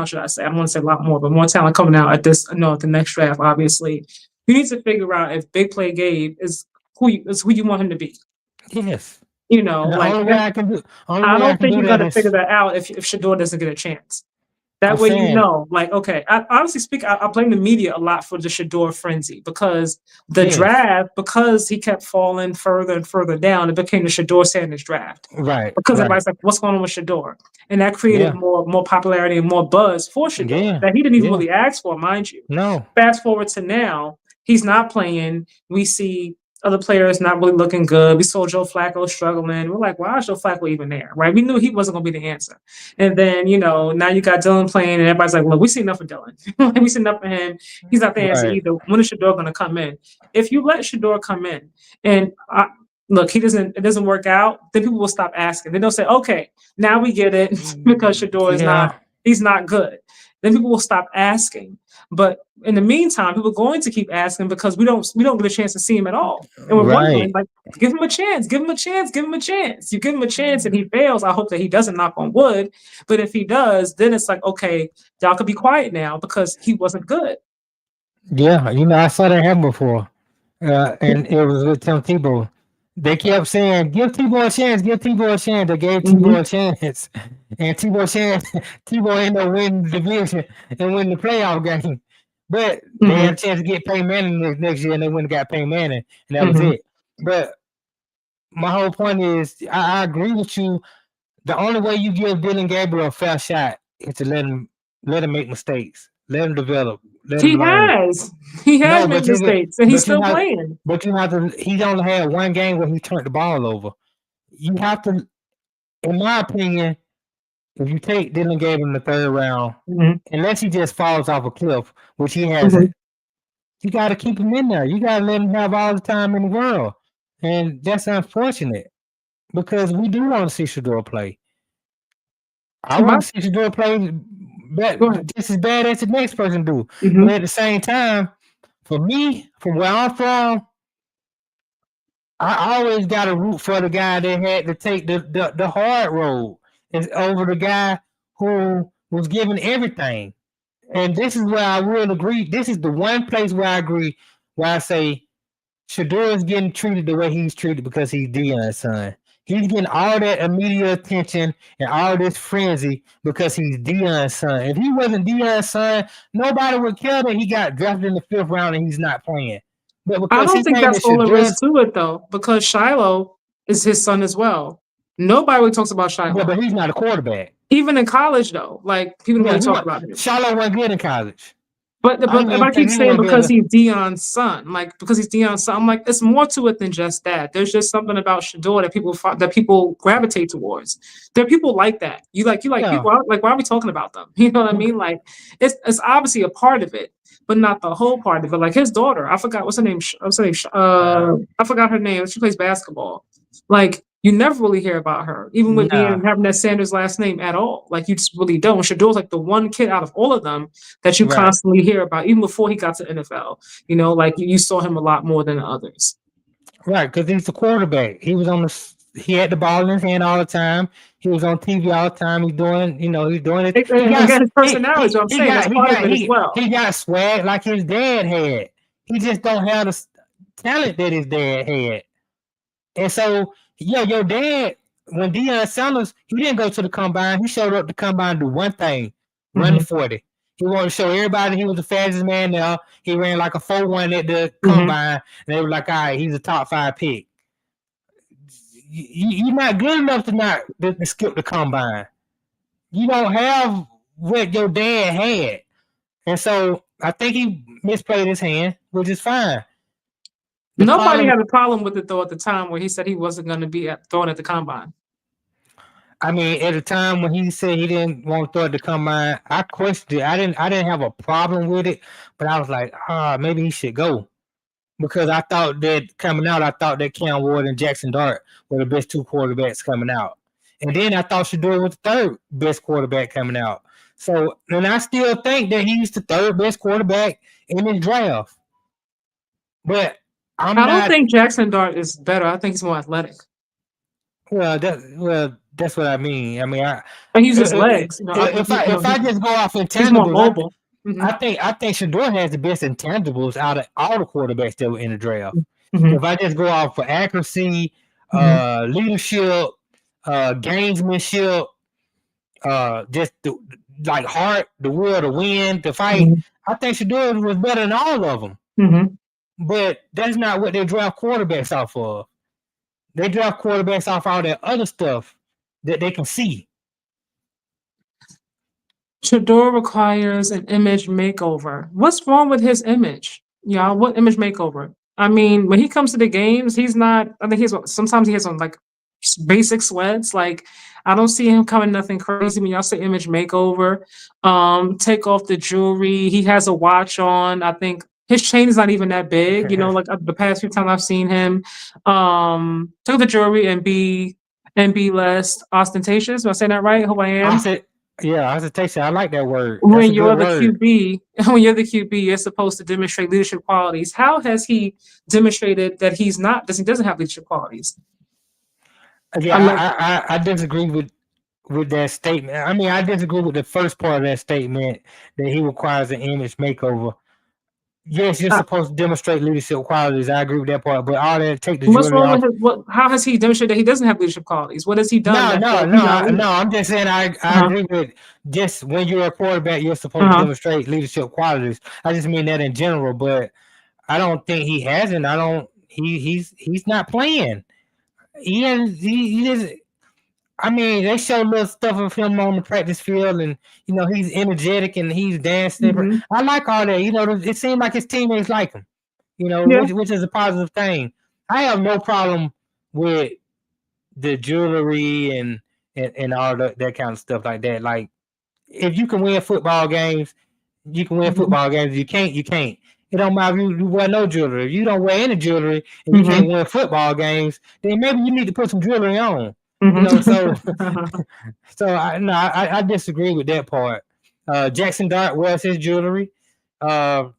should I say. I don't want to say a lot more, but more talent coming out at the next draft, obviously. You need to figure out if Big Play Gabe is who you want him to be. Yes. The only way I can do. I don't think you're gonna figure that out if Shador doesn't get a chance. That way, okay. I honestly speak, I blame the media a lot for the Shador frenzy because the draft, because he kept falling further and further down, it became the Shador Sanders draft. Right. Because everybody's like, what's going on with Shador? And that created more popularity and more buzz for Shador that he didn't even really ask for, mind you. No. Fast forward to now, he's not playing. We see other players not really looking good. We saw Joe Flacco struggling. We're like, why is Joe Flacco even there? Right? We knew he wasn't going to be the answer. And then, now you got Dillion playing, and everybody's like, well, we see enough of Dillion. We see enough of him. He's not the answer either. When is Shador going to come in? If you let Shador come in, and look, it doesn't work out, then people will stop asking. Then they'll say, okay, now we get it because Shador is he's not good. then people will stop asking. But in the meantime, people are going to keep asking because we don't get a chance to see him at all. And we're wondering, like, give him a chance, give him a chance, give him a chance. You give him a chance and he fails. I hope that he doesn't, knock on wood. But if he does, then it's like, okay, y'all could be quiet now because he wasn't good. Yeah, I saw that happen before. And it was with Tim Tebow. They kept saying, give Tebow a chance, give Tebow a chance. They gave Tebow a chance. And Tebow ended up winning the division and winning the playoff game. But they had a chance to get Peyton Manning next year, and they went and got Peyton Manning, and that was it. But my whole point is, I agree with you. The only way you give Dillion Gabriel a fair shot is to let him make mistakes, let him develop. He has made mistakes, and he's still playing. But you have to. He's only had one game where he turned the ball over. You have to, in my opinion, if you take Dillion Gabriel in the third round, unless he just falls off a cliff, which he hasn't, you got to keep him in there. You got to let him have all the time in the world, and that's unfortunate because we do want to see Shedeur play. I want to see Shedeur play just as bad as the next person do. But at the same time, for me, from where I'm from, I always got to root for the guy that had to take the hard road over the guy who was given everything. And this is where I will agree. This is the one place where I agree, where I say Shedeur is getting treated the way he's treated because he's Dion's son. He's getting all that immediate attention and all this frenzy because he's Dion's son. If he wasn't Dion's son, nobody would care that he got drafted in the 5th round and he's not playing. But I don't think that's all there is to it, though, because Shiloh is his son as well. Nobody really talks about Shiloh. Yeah, but he's not a quarterback. Even in college, though, like people really talk about him. Shiloh wasn't good in college. But I keep saying because he's Dion's son, I'm like, it's more to it than just that. There's just something about Shedeur that people gravitate towards. There are people like that. You like people. Like, why are we talking about them? You know what I mean? Like, it's obviously a part of it, but not the whole part of it. Like his daughter, I forgot what's her name. I forgot her name. She plays basketball. Like, you never really hear about her, even with having that Sanders last name at all. Like, you just really don't. Shadeur's like the one kid out of all of them that you constantly hear about, even before he got to NFL. Like you saw him a lot more than the others. Right, because he's the quarterback. He had the ball in his hand all the time. He was on TV all the time. He's doing it. He got his personality. I'm saying that's part of it as well. He got swag like his dad had. He just don't have the talent that his dad had. And so, your dad, when Deion Sanders, he didn't go to the combine. He showed up to the combine to do one thing, run the 40. He wanted to show everybody he was the fastest man there. He ran like a 4.1 at the combine, and they were like, all right, he's a top 5 pick. You're not good enough to skip the combine. You don't have what your dad had. And so I think he misplayed his hand, which is fine. Nobody had a problem with it, though, at the time where he said he wasn't going to be thrown at the combine. I mean, at the time when he said he didn't want to throw at the combine, I questioned it. I didn't have a problem with it, but I was like, maybe he should go. Because I thought that coming out, Cam Ward and Jackson Dart were the best 2 quarterbacks coming out. And then I thought Shedeur was the 3rd best quarterback coming out. So, and I still think that he's the 3rd best quarterback in this draft. But I don't think Jackson Dart is better. I think he's more athletic. Well, that's what I mean. I mean, I use his legs. If I just go off intangibles, he's more mobile. I think Shedeur has the best intangibles out of all the quarterbacks that were in the draft. If I just go off for accuracy, leadership, gamesmanship, just like heart, the will to win, to fight, I think Shedeur was better than all of them. But that's not what they draft quarterbacks off of. They draft quarterbacks off all that other stuff that they can see. Shedeur requires an image makeover. What's wrong with his image? Y'all, what image makeover? I mean, when he comes to the games, he's not, I think sometimes he has on like basic sweats. Like, I don't see him coming nothing crazy when y'all say image makeover. Take off the jewelry. He has a watch on. I think his chain is not even that big, like the past few times I've seen him. Take off the jewelry and be less ostentatious. Am I saying that right? I hope I am. Yeah, hesitation. I like that word. That's When a you're good the word. QB, when you're the QB, you're supposed to demonstrate leadership qualities. How has he demonstrated that he doesn't have leadership qualities? Yeah, Unless, I disagree with that statement. I mean, I disagree with the first part of that statement that he requires an image makeover. Yes, you're uh, supposed to demonstrate leadership qualities. I agree with that part, but all that take the what's jewelry wrong with off. how has he demonstrated that he doesn't have leadership qualities? What has he done No, that no, says no, he's not a leader? no. I'm just saying I Uh-huh. agree with just when you're a quarterback, you're supposed to Uh-huh. demonstrate leadership qualities. I just mean that in general, but I don't think he hasn't. I don't. He's not playing. He just. I mean, they show little stuff of him on the practice field, and he's energetic and he's dancing. Mm-hmm. I like all that. It seems like his teammates like him. Yeah. Which is a positive thing. I have no problem with the jewelry and all that kind of stuff like that. Like, if you can win football games, you can win Mm-hmm. football games. You can't, you can't. It don't matter if you wear no jewelry. If you don't wear any jewelry and you Mm-hmm. can't win football games, then maybe you need to put some jewelry on. Mm-hmm. So I disagree with that part. Jackson Dart wears his jewelry. Can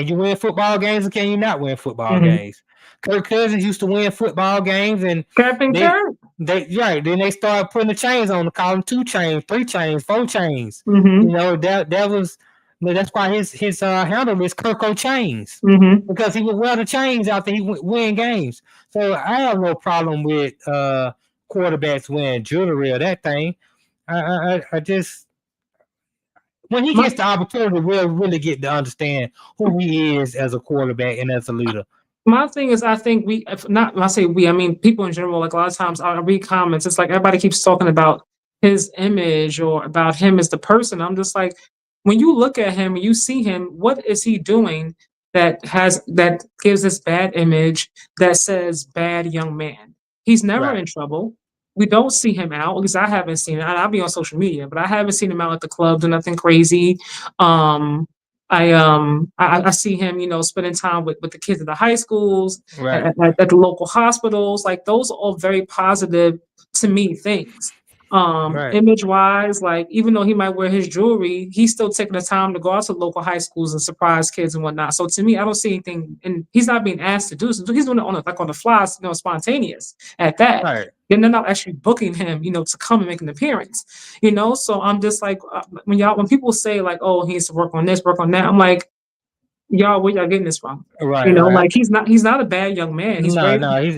you win football games or can you not win football Mm-hmm. games? Kirk Cousins used to win football games, and Captain Kirk. then they started putting the chains on, call them 2 chains, 3 chains, 4 chains. Mm-hmm. That was that's why his handle is Kirko chains, Mm-hmm. because he would wear the chains after he would win games. So I have no problem with quarterbacks wearing jewelry or that thing. I just, when he gets the opportunity, we'll really get to understand who he is as a quarterback and as a leader. My thing is, I think when I say we, I mean people in general. Like a lot of times, I read comments. It's like everybody keeps talking about his image or about him as the person. I'm just like, when you look at him and you see him, what is he doing that gives this bad image that says bad young man? He's never Right. in trouble. We don't see him out, because I haven't seen it. I'll be on social media, but I haven't seen him out at the club doing nothing crazy. I see him, spending time with the kids at the high schools, Right. at the local hospitals. Like, those are all very positive to me things. Right. Image wise, like, even though he might wear his jewelry, he's still taking the time to go out to local high schools and surprise kids and whatnot. So to me, I don't see anything, and he's not being asked to do so. He's doing it on the fly, spontaneous at that. Right. And they're not actually booking him, to come and make an appearance. So I'm just like, when people say like, oh, he needs to work on this, work on that, I'm like, y'all, where y'all getting this from? Right. Like, he's not a bad young man. He's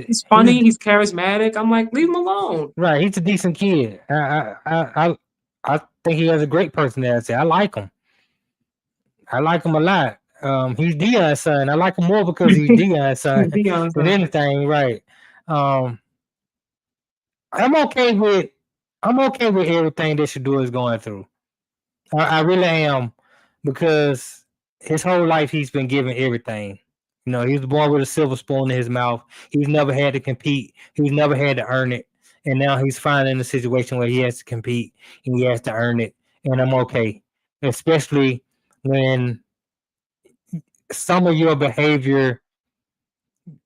he's funny, he's charismatic. I'm like, leave him alone. Right. He's a decent kid. I think he has a great personality. I like him. I like him a lot. He's Dion's son. I like him more because he's Dion's son than anything. Right. I'm okay with everything that Shador is going through. I really am, because his whole life he's been given everything. He was born with a silver spoon in his mouth. He's never had to compete. He's never had to earn it. And now he's finally in a situation where he has to compete and he has to earn it. And I'm okay. Especially when some of your behavior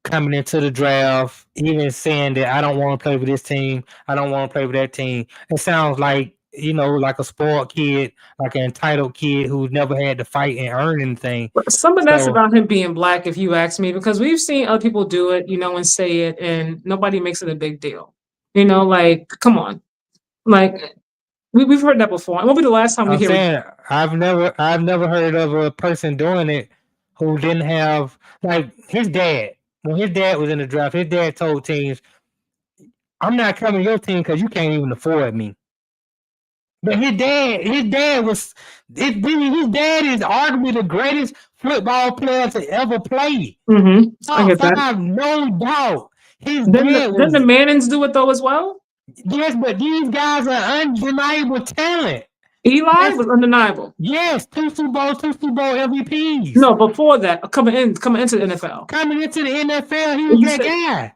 coming into the draft, even saying that I don't want to play with this team, I don't want to play with that team. It sounds like, like a spoiled kid, like an entitled kid who's never had to fight and earn anything. Some of that's about him being black, if you ask me, because we've seen other people do it, and say it, and nobody makes it a big deal. Like, come on. Like, we've heard that before. It won't be the last time we hear it. I've never heard of a person doing it who didn't have, like, his dad. When his dad was in the draft, his dad told teams, I'm not coming to your team because you can't even afford me. But his dad is arguably the greatest football player to ever play. Mm-hmm. I get that. I have no doubt. Didn't the Mannings do it though as well? Yes, but these guys are undeniable talent. Eli was undeniable. Yes, 2 Super Bowl MVPs. No, before that, coming into the NFL. Coming into the NFL, he was that guy.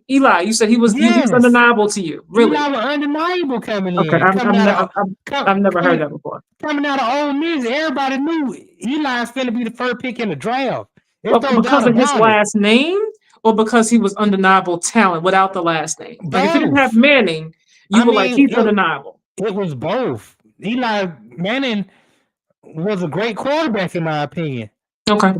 Eli, you said he was undeniable to you. Really? Eli was undeniable coming in. Okay, I've never heard that before. Coming out of Ole Miss, everybody knew Eli's going to be the first pick in the draft. Because of his last name, or because he was undeniable talent without the last name? Like, if you didn't have Manning, you were like, he's undeniable. It was both. Eli Manning was a great quarterback in my opinion. Okay.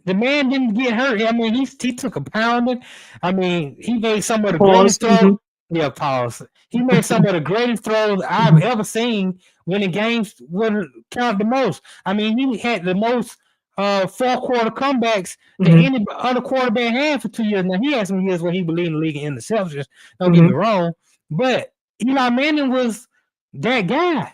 The man didn't get hurt. I mean, he took a pounding. I mean, he made some of the Pause. greatest throws. Yeah, pause. He made some of the greatest throws I've ever seen winning games would count the most. I mean, he had the most 4-quarter comebacks that any other quarterback had for 2 years. Now, he had some years where he believed in the league in interceptions. Don't get me wrong. But Eli Manning was that guy.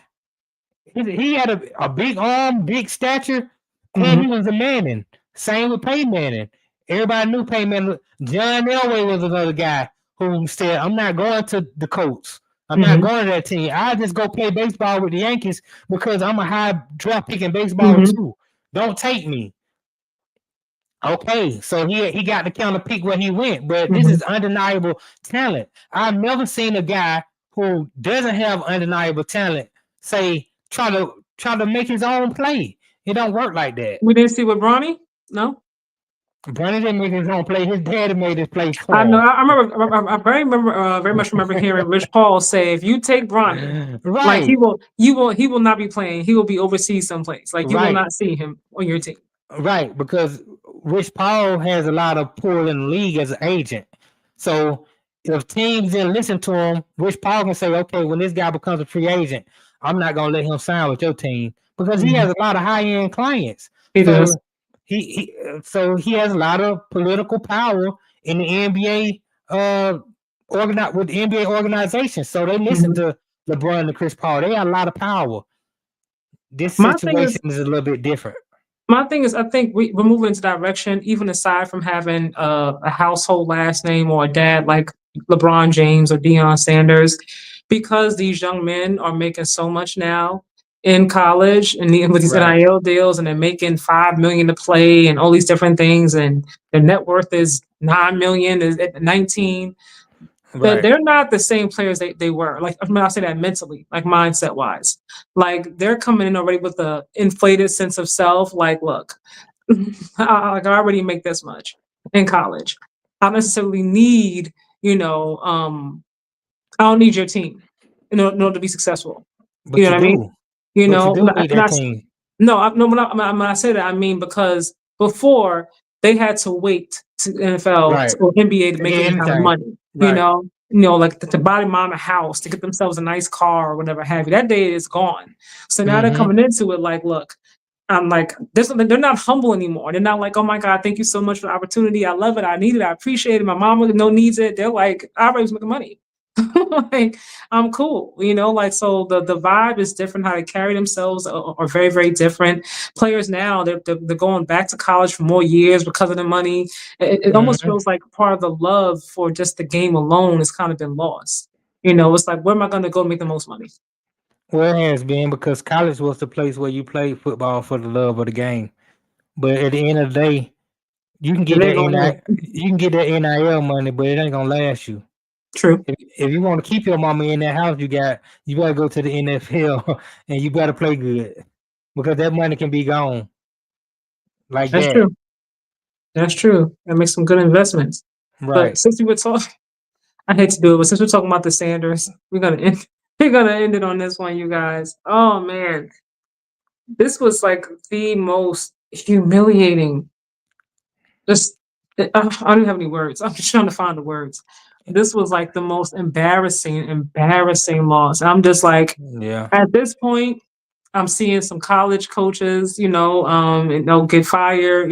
He had a big arm, big stature, and he was a Manning. Same with Peyton Manning. Everybody knew Peyton Manning. John Elway was another guy who said, I'm not going to the Colts. I'm not going to that team. I just go play baseball with the Yankees because I'm a high draft pick in baseball too. Don't take me. Okay, so he got the counter pick where he went, but this is undeniable talent. I've never seen a guy who doesn't have undeniable talent say try to make his own play. It don't work like that. We didn't see with Bronny? No? Bronny didn't make his own play. His daddy made his play for I know. him. I remember. I very much remember hearing Rich Paul say, "If you take Bronny, Right. like he will not be playing. He will be overseas someplace. Like you will not see him on your team." Right, because Rich Paul has a lot of pull in the league as an agent. So if teams didn't listen to him, Rich Paul can say, okay, when this guy becomes a free agent, I'm not gonna let him sign with your team because he has a lot of high end clients. He does. So he has a lot of political power in the NBA with the NBA organization. So they listen to LeBron and Chris Paul. They got a lot of power. This situation is a little bit different. My thing is, I think we're moving into direction, even aside from having a household last name or a dad like LeBron James or Deion Sanders, because these young men are making so much now in college and with these NIL deals, and they're making $5 million to play and all these different things, and their net worth is $9 million, is at 19. But they're not the same players they were. Like, I mean, I'll say that mentally, like mindset wise. Like they're coming in already with the inflated sense of self. Like, look, I already make this much in college. I don't necessarily need, I don't need your team in order to be successsul. But you know what I mean? You know, do need that team. No, when I say that, I mean because before they had to wait to NFL or NBA to make any kind of money. Like to buy mom a house, to get themselves a nice car or whatever have you. That day is gone. So now they're coming into it like, look, I'm like, they're not humble anymore. They're not like, oh my God, thank you so much for the opportunity. I love it. I need it. I appreciate it. My mom needs it. They're like, I already was making money. Like, I'm cool, like, so the vibe is different. How they carry themselves are very, very different. Players now, they're going back to college for more years because of the money. It almost feels like part of the love for just the game alone has kind of been lost. It's like, where am I going to go make the most money? Well, it has been, because college was the place where you played football for the love of the game. But at the end of the day, you can get that NIL money, but it ain't gonna last you. True. If you want to keep your mama in that house, you better go to the NFL and you better play good, because that money can be gone. Like That's that. true. That's true. That makes some good investments. Right. But since we were talking, I hate to do it, but since we're talking about the Sanders, we're gonna end it on this one, you guys. Oh man, this was like the most humiliating. I don't have any words. I'm just trying to find the words. This was like the most embarrassing loss. I'm just like, at this point, I'm seeing some college coaches, get fired.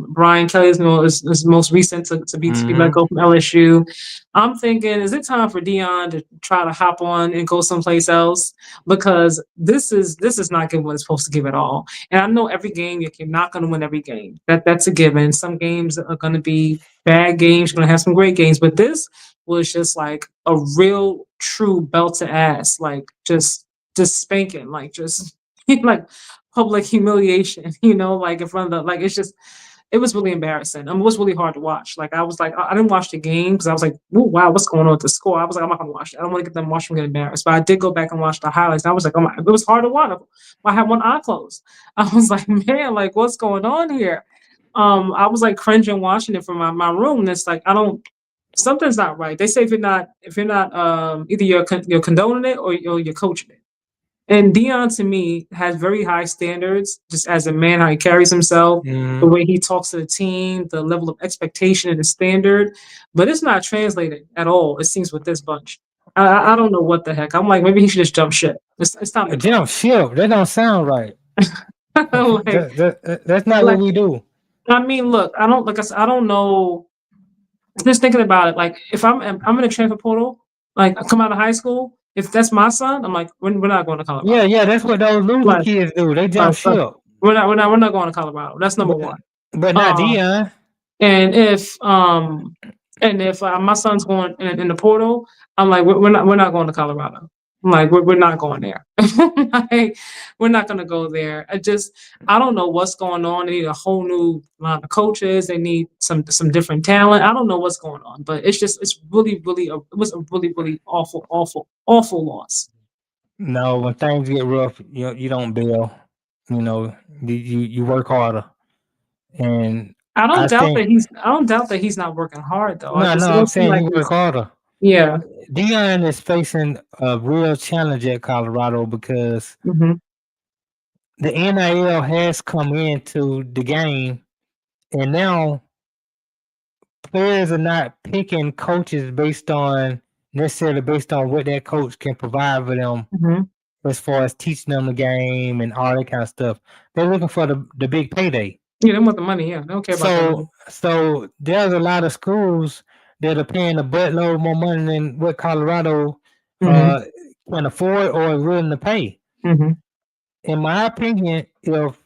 Brian Kelly is most recent to be let go from LSU. I'm thinking, is it time for Deion to try to hop on and go someplace else? Because this is not giving what it's supposed to give at all. And I know every game you're not going to win every game. That's a given. Some games are going to be bad games. You're going to have some great games, but this was just like a real, true belt to ass, like just spanking, like just like public humiliation, like in front of it was really embarrassing. It was really hard to watch. Like I was like, I didn't watch the game because I was like, oh wow, what's going on with the score? I was like, I'm not gonna watch it. I don't want to get them watching get embarrassed. But I did go back and watch the highlights. And I was like, it was hard to watch. I had one eye closed. I was like, man, like what's going on here? I was like cringing watching it from my room. And it's like, something's not right. They say if you're not either you're condoning it or you're coaching it. And Dillion, to me, has very high standards, just as a man, how he carries himself, the way he talks to the team, the level of expectation and the standard. But it's not translated at all, it seems, with this bunch. I don't know what the heck. I'm like, maybe he should just jump ship. It's time to jump ship. That don't sound right. like, that's not what we do. I mean, look, I don't know. Just thinking about it, like if I'm in a transfer portal, like I come out of high school, if that's my son, I'm like, we're not going to Colorado. Yeah, that's what those loser kids do. They jump ship. We're not going to Colorado. That's number one. But not Dillion. And if my son's going in the portal, I'm like, we're not going to Colorado. I'm like, we're not going there. Like, we're not going to go there. I don't know what's going on. They need a whole new line of coaches. They need some different talent. I don't know what's going on, but it was a really awful loss. No, when things get rough, you don't bail. You work harder. And I don't doubt that he's not working hard though. I'm saying he work harder. Yeah. Dillion is facing a real challenge at Colorado because the NIL has come into the game, and now players are not picking coaches necessarily based on what that coach can provide for them as far as teaching them the game and all that kind of stuff. They're looking for the big payday. Yeah, they want the money. Yeah, they don't care about the money. So there's a lot of schools that are paying a buttload more money than what Colorado can afford or is willing to pay. In my opinion, if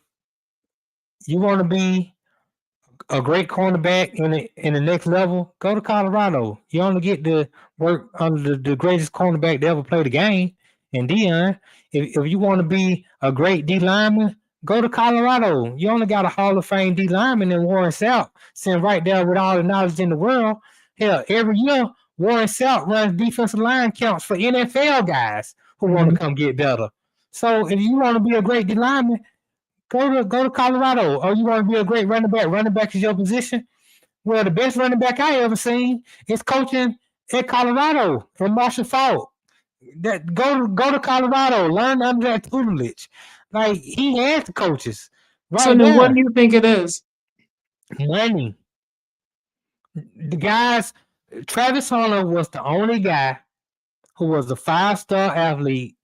you want to be a great cornerback in the next level, go to Colorado. You only get to work under the greatest cornerback to ever play the game. And Dillion, if you want to be a great D lineman, go to Colorado. You only got a Hall of Fame D lineman in Warren Sapp, sitting right there with all the knowledge in the world. Hell, every year, Warren Sapp runs defensive line counts for NFL guys who want to come get better. So if you want to be a great D lineman, go to Colorado. Or you want to be a great running back. Running back is your position. Well, the best running back I ever seen is coaching at Colorado and Marshall Faulk. Go to Colorado. Learn under that tutelage. Like, he has the coaches. Right. So then what do you think it is? Money. The guys, Travis Hunter was the only guy who was a 5-star athlete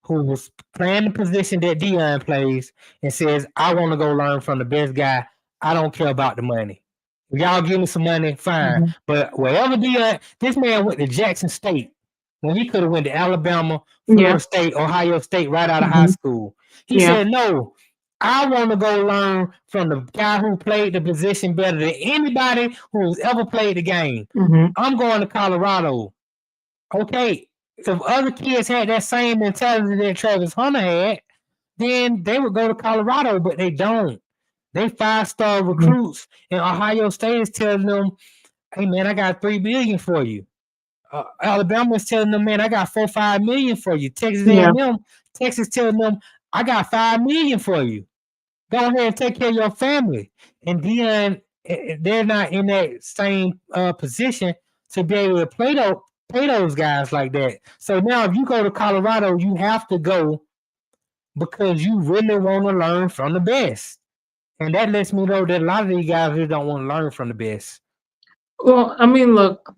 who was playing the position that Dillion plays and says, I want to go learn from the best guy. I don't care about the money. If y'all give me some money, fine. But whatever Dillion, this man went to Jackson State when he could have went to Alabama, Florida State, Ohio State right out of high school. He said, no, I want to go learn from the guy who played the position better than anybody who's ever played the game. I'm going to Colorado. Okay, if other kids had that same mentality that Travis Hunter had, then they would go to Colorado, but they don't. They 5-star recruits, and Ohio State is telling them, hey, man, I got $3 billion for you. Alabama is telling them, man, I got $4-5 million for you. Texas telling them, I got $5 million for you. Go ahead and take care of your family. And Dillion, they're not in that same position to be able to pay those guys like that. So now if you go to Colorado, you have to go because you really want to learn from the best. And that lets me know that a lot of these guys really don't want to learn from the best. Well, I mean, look,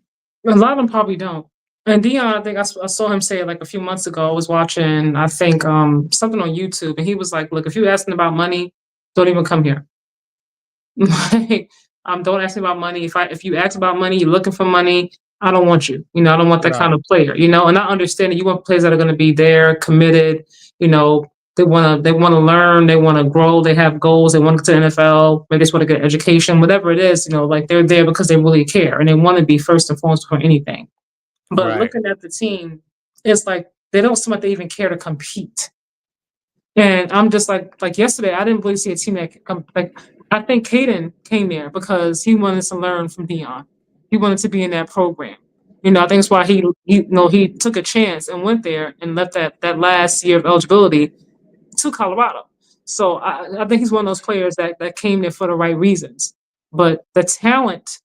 a lot of them probably don't. And Dillion, I think I saw him say it like a few months ago. I was watching, I think, something on YouTube, and he was like, look, if you're asking about money, don't even come here. Like, don't ask me about money. If you ask about money, you're looking for money, I don't want you. I don't want that kind of player, and I understand that you want players that are going to be there, committed, they want to learn, they want to grow, they have goals, they want to get to the NFL, maybe they just want to get education, whatever it is, like they're there because they really care and they want to be first and foremost for anything. But looking at the team, it's like they don't seem like they even care to compete. And I'm just like yesterday, I didn't really see a team that I think Caden came there because he wanted to learn from Dillion. He wanted to be in that program. I think that's why he took a chance and went there and left that last year of eligibility to Colorado. So I think he's one of those players that came there for the right reasons. But the talent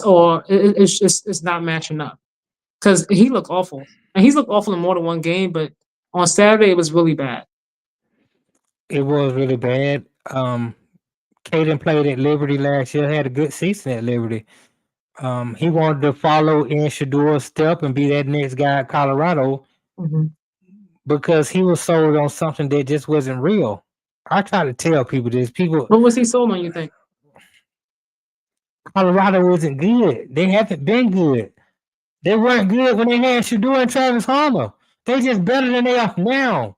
or it's not matching up because he looked awful, and he's looked awful in more than one game. But on Saturday, it was really bad. It was really bad. Caden played at Liberty last year, had a good season at Liberty. He wanted to follow in Shador's step and be that next guy at Colorado because he was sold on something that just wasn't real. I try to tell people this. What was he sold on, you think? Colorado isn't good. They haven't been good. They weren't good when they had Shador and Travis Homer. They just better than they are now.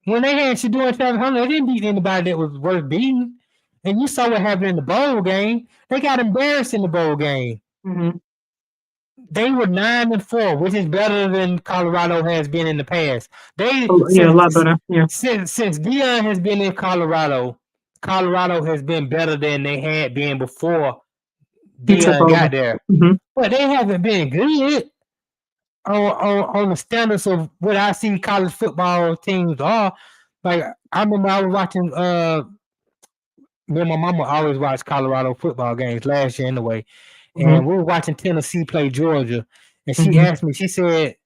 When they had Shador and Travis Homer, they didn't beat anybody that was worth beating. And you saw what happened in the bowl game. They got embarrassed in the bowl game. They were 9-4, which is better than Colorado has been in the past. A lot better. Yeah. Since Dillion has been in Colorado, Colorado has been better than they had been before Dillion got there. But they haven't been good on the standards of what I see college football teams are. Like, I remember I was watching me and my mama always watched Colorado football games last year anyway. And we were watching Tennessee play Georgia. And she asked me, she said,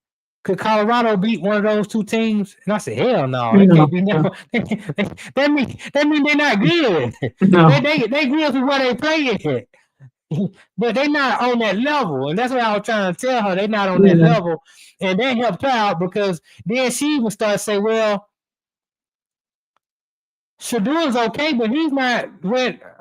could Colorado beat one of those two teams? And I said, hell no. They can't be never. That mean they're not good. No. They good for where they play at. But they're not on that level. And that's what I was trying to tell her. They're not on that level. And that helped her out because then she even started to say, well, Shador's okay, but he's not.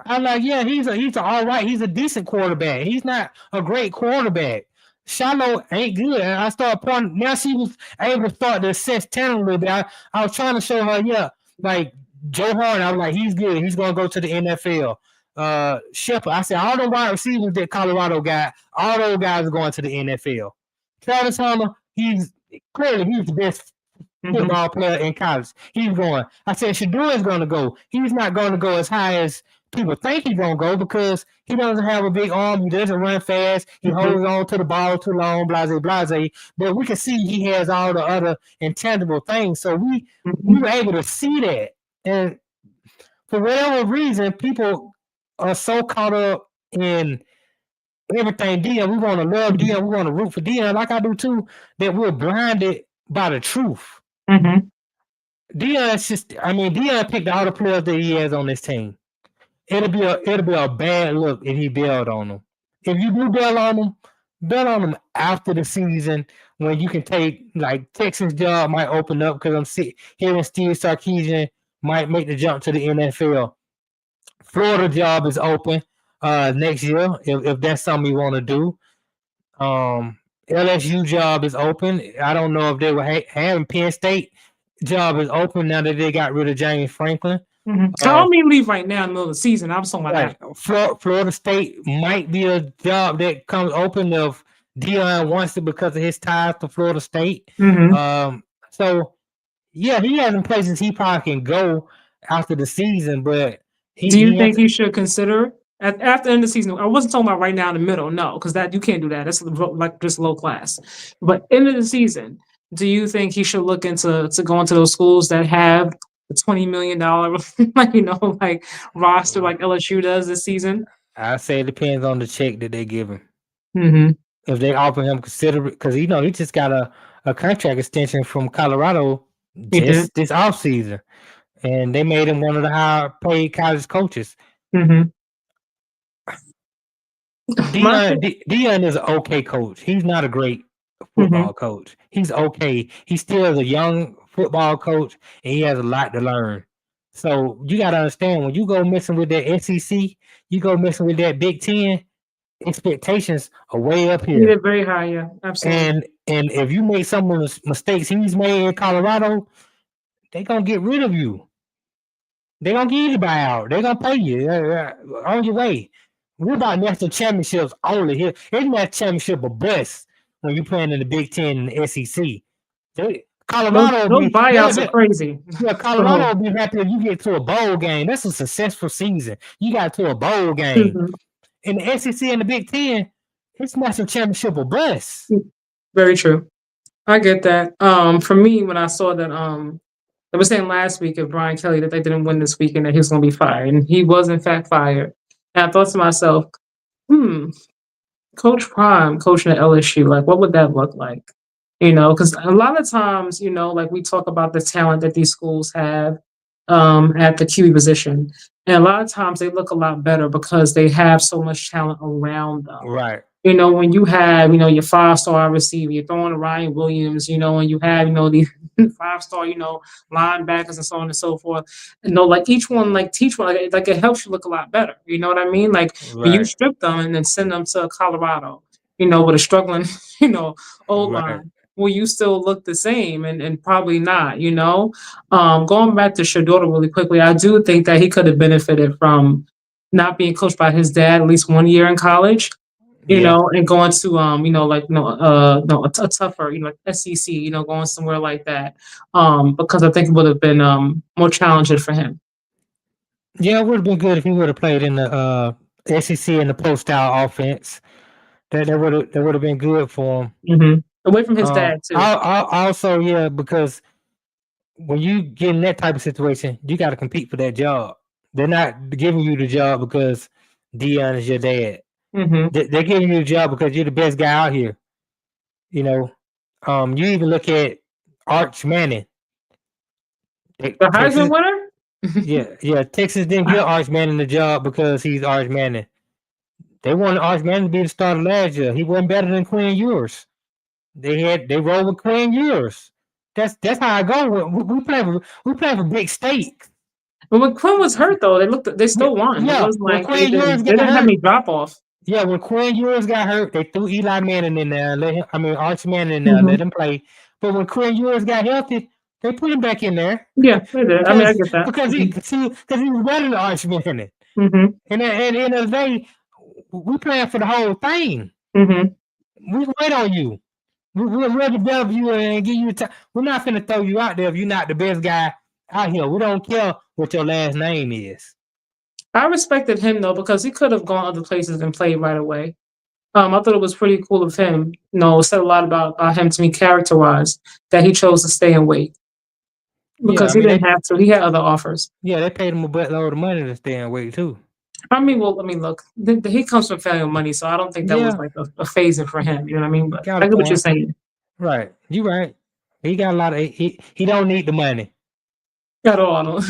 I'm like, yeah, he's all right. He's a decent quarterback. He's not a great quarterback. Shiloh ain't good. And I started pointing. Now she was able to start to assess talent a little bit. I was trying to show her, like Joe Hart. I was like, he's good. He's gonna go to the NFL. Shepard. I said, all the wide receivers that Colorado got, all those guys are going to the NFL. Travis Homer, he's the best football player in college. He's going. I said, Shador is going to go. He's not going to go as high as people think he's going to go because he doesn't have a big arm. He doesn't run fast. He holds on to the ball too long, blase. But we can see he has all the other intangible things. So we were able to see that. And for whatever reason, people are so caught up in everything Dillion. We want to love Dillion. We want to root for Dillion, like I do too, that we're blinded by the truth. Dillion picked all the players that he has on this team. It'll be a bad look if he bailed on them. If you do bail on them after the season when you can take, like, Texas job might open up because I'm hearing Steve Sarkisian might make the jump to the NFL. Florida job is open next year if that's something you want to do. LSU job is open. I don't know if they were having Penn State job is open now that they got rid of James Franklin. I don't mean leave right now in the middle of the season. I was talking about that. Florida State might be a job that comes open if Dillion wants it because of his ties to Florida State. So, yeah, he has some places he probably can go after the season, but do you think he should consider after the end of the season? I wasn't talking about right now in the middle, no, because that you can't do that. That's like just low class. But end of the season, do you think he should look into going to those schools that have the $20 million roster like LSU does this season? I say it depends on the check that they give him. If they offer him because he just got a contract extension from Colorado this offseason. And they made him one of the higher paid college coaches. Dillion is an okay coach. He's not a great football coach. He's okay. He still is a young football coach, and he has a lot to learn. So you got to understand, when you go messing with that SEC, you go messing with that Big Ten, expectations are way up here. They're very high, yeah, absolutely. And if you make some of the mistakes he's made in Colorado, they're going to get rid of you. They're going to give you the buyout. They're going to pay you on your way. We're about national championships only here. It's national championship a bust when you're playing in the Big Ten and the SEC. Colorado, those buyouts are crazy. Yeah, Colorado will be happy if you get to a bowl game. That's a successful season. You got to a bowl game. In the SEC and the Big Ten, it's national championship a bust. Very true. I get that. For me, when I saw that they were saying last week of Brian Kelly that they didn't win this weekend, that he was going to be fired. And he was, in fact, fired. And I thought to myself, Coach Prime coaching at LSU, like what would that look like? Because a lot of times, like we talk about the talent that these schools have at the QB position. And a lot of times they look a lot better because they have so much talent around them. Right. When you have, your 5-star receiver, you're throwing to Ryan Williams, and you have, the 5-star, linebackers and so on and so forth. Like each one, like teach one, like it helps you look a lot better. You know what I mean? Like when you Right. strip them and then send them to Colorado, with a struggling, old Right. line, will you still look the same? And probably not, Going back to Shador really quickly, I do think that he could have benefited from not being coached by his dad at least 1 year in college, Yeah. and going to no, a tougher, like SEC, going somewhere like that. Because I think it would have been more challenging for him. Yeah, it would have been good if he would have played in the SEC in the post style offense. That would have been good for him. Away from his dad too. Also, yeah, because when you get in that type of situation, you got to compete for that job. They're not giving you the job because Dillion is your dad. They're giving you the job because you're the best guy out here. You even look at Arch Manning. The Heisman winner? Yeah. Texas didn't give Arch Manning the job because he's Arch Manning. They wanted Arch Manning to be the starter last year. He wasn't better than Quinn Ewers. They rolled with Quinn Ewers. That's how I go. We play for big stakes. But when Quinn was hurt, though, they still won. Yeah, It was like they Ewers didn't have any drop off. Yeah, when Quinn Ewers got hurt, they threw Eli Manning in there. Arch Manning in there, let him play. But when Quinn Ewers got healthy, they put him back in there. Yeah, they did. I get that. Because he was better than Arch Manning. And at the end of the day, we playing for the whole thing. We wait on you. We'll develop you and give you time. We're not going to throw you out there if you're not the best guy out here. We don't care what your last name is. I respected him, though, because he could have gone other places and played right away. I thought it was pretty cool of him. It said a lot about him to me character-wise, that he chose to stay and wait. Because he didn't have to. He had other offers. Yeah, they paid him a buttload of money to stay and wait, too. Look, he comes from family money, so I don't think that was like a phasing for him. You know what I mean? But I get what you're saying. Right. You're right. He got a lot of, he don't need the money. At all,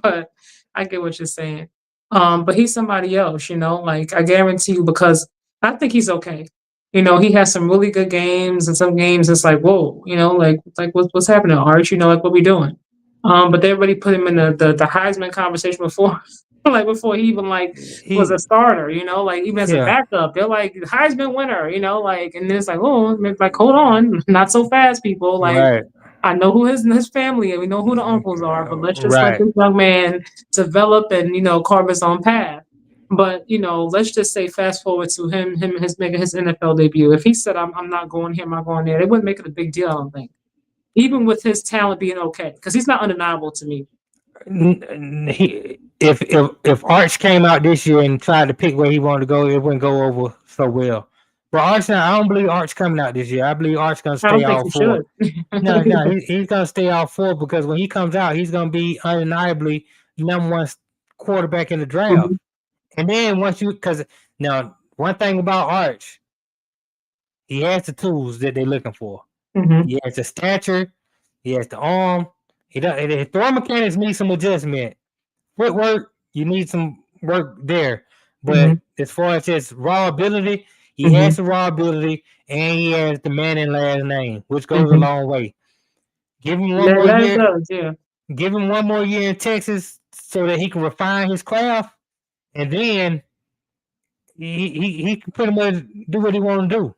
but I get what you're saying. But he's somebody else, like I guarantee you, because I think he's okay. He has some really good games, and some games it's like, whoa, like what's happening, Arch? Like what we doing? But they already put him in the Heisman conversation before, like before he even was a starter, like even as a backup, they're like Heisman winner, like, and then it's like, oh, like hold on, not so fast, people, like. Right. I know who his family is. We know who the uncles are, but let's just let this young man develop and carve his own path. But let's just say fast forward to him making his NFL debut. If he said I'm not going here, I'm not going there, they wouldn't make it a big deal, I don't think. Even with his talent being okay, because he's not undeniable to me. If Arch came out this year and tried to pick where he wanted to go, it wouldn't go over so well. But Arch, I don't believe Arch coming out this year. I believe Arch gonna stay all four. No, he's gonna stay all four because when he comes out, he's gonna be undeniably the #1 quarterback in the draft. And then because now one thing about Arch, he has the tools that they're looking for. He has the stature, he has the arm. His throw mechanics need some adjustment. Footwork, you need some work there. But as far as his raw ability, he has the raw ability, and he has the Manning last name, which goes a long way. Give him one more year. Give him one more year in Texas so that he can refine his craft, and then he can pretty much do what he want to do.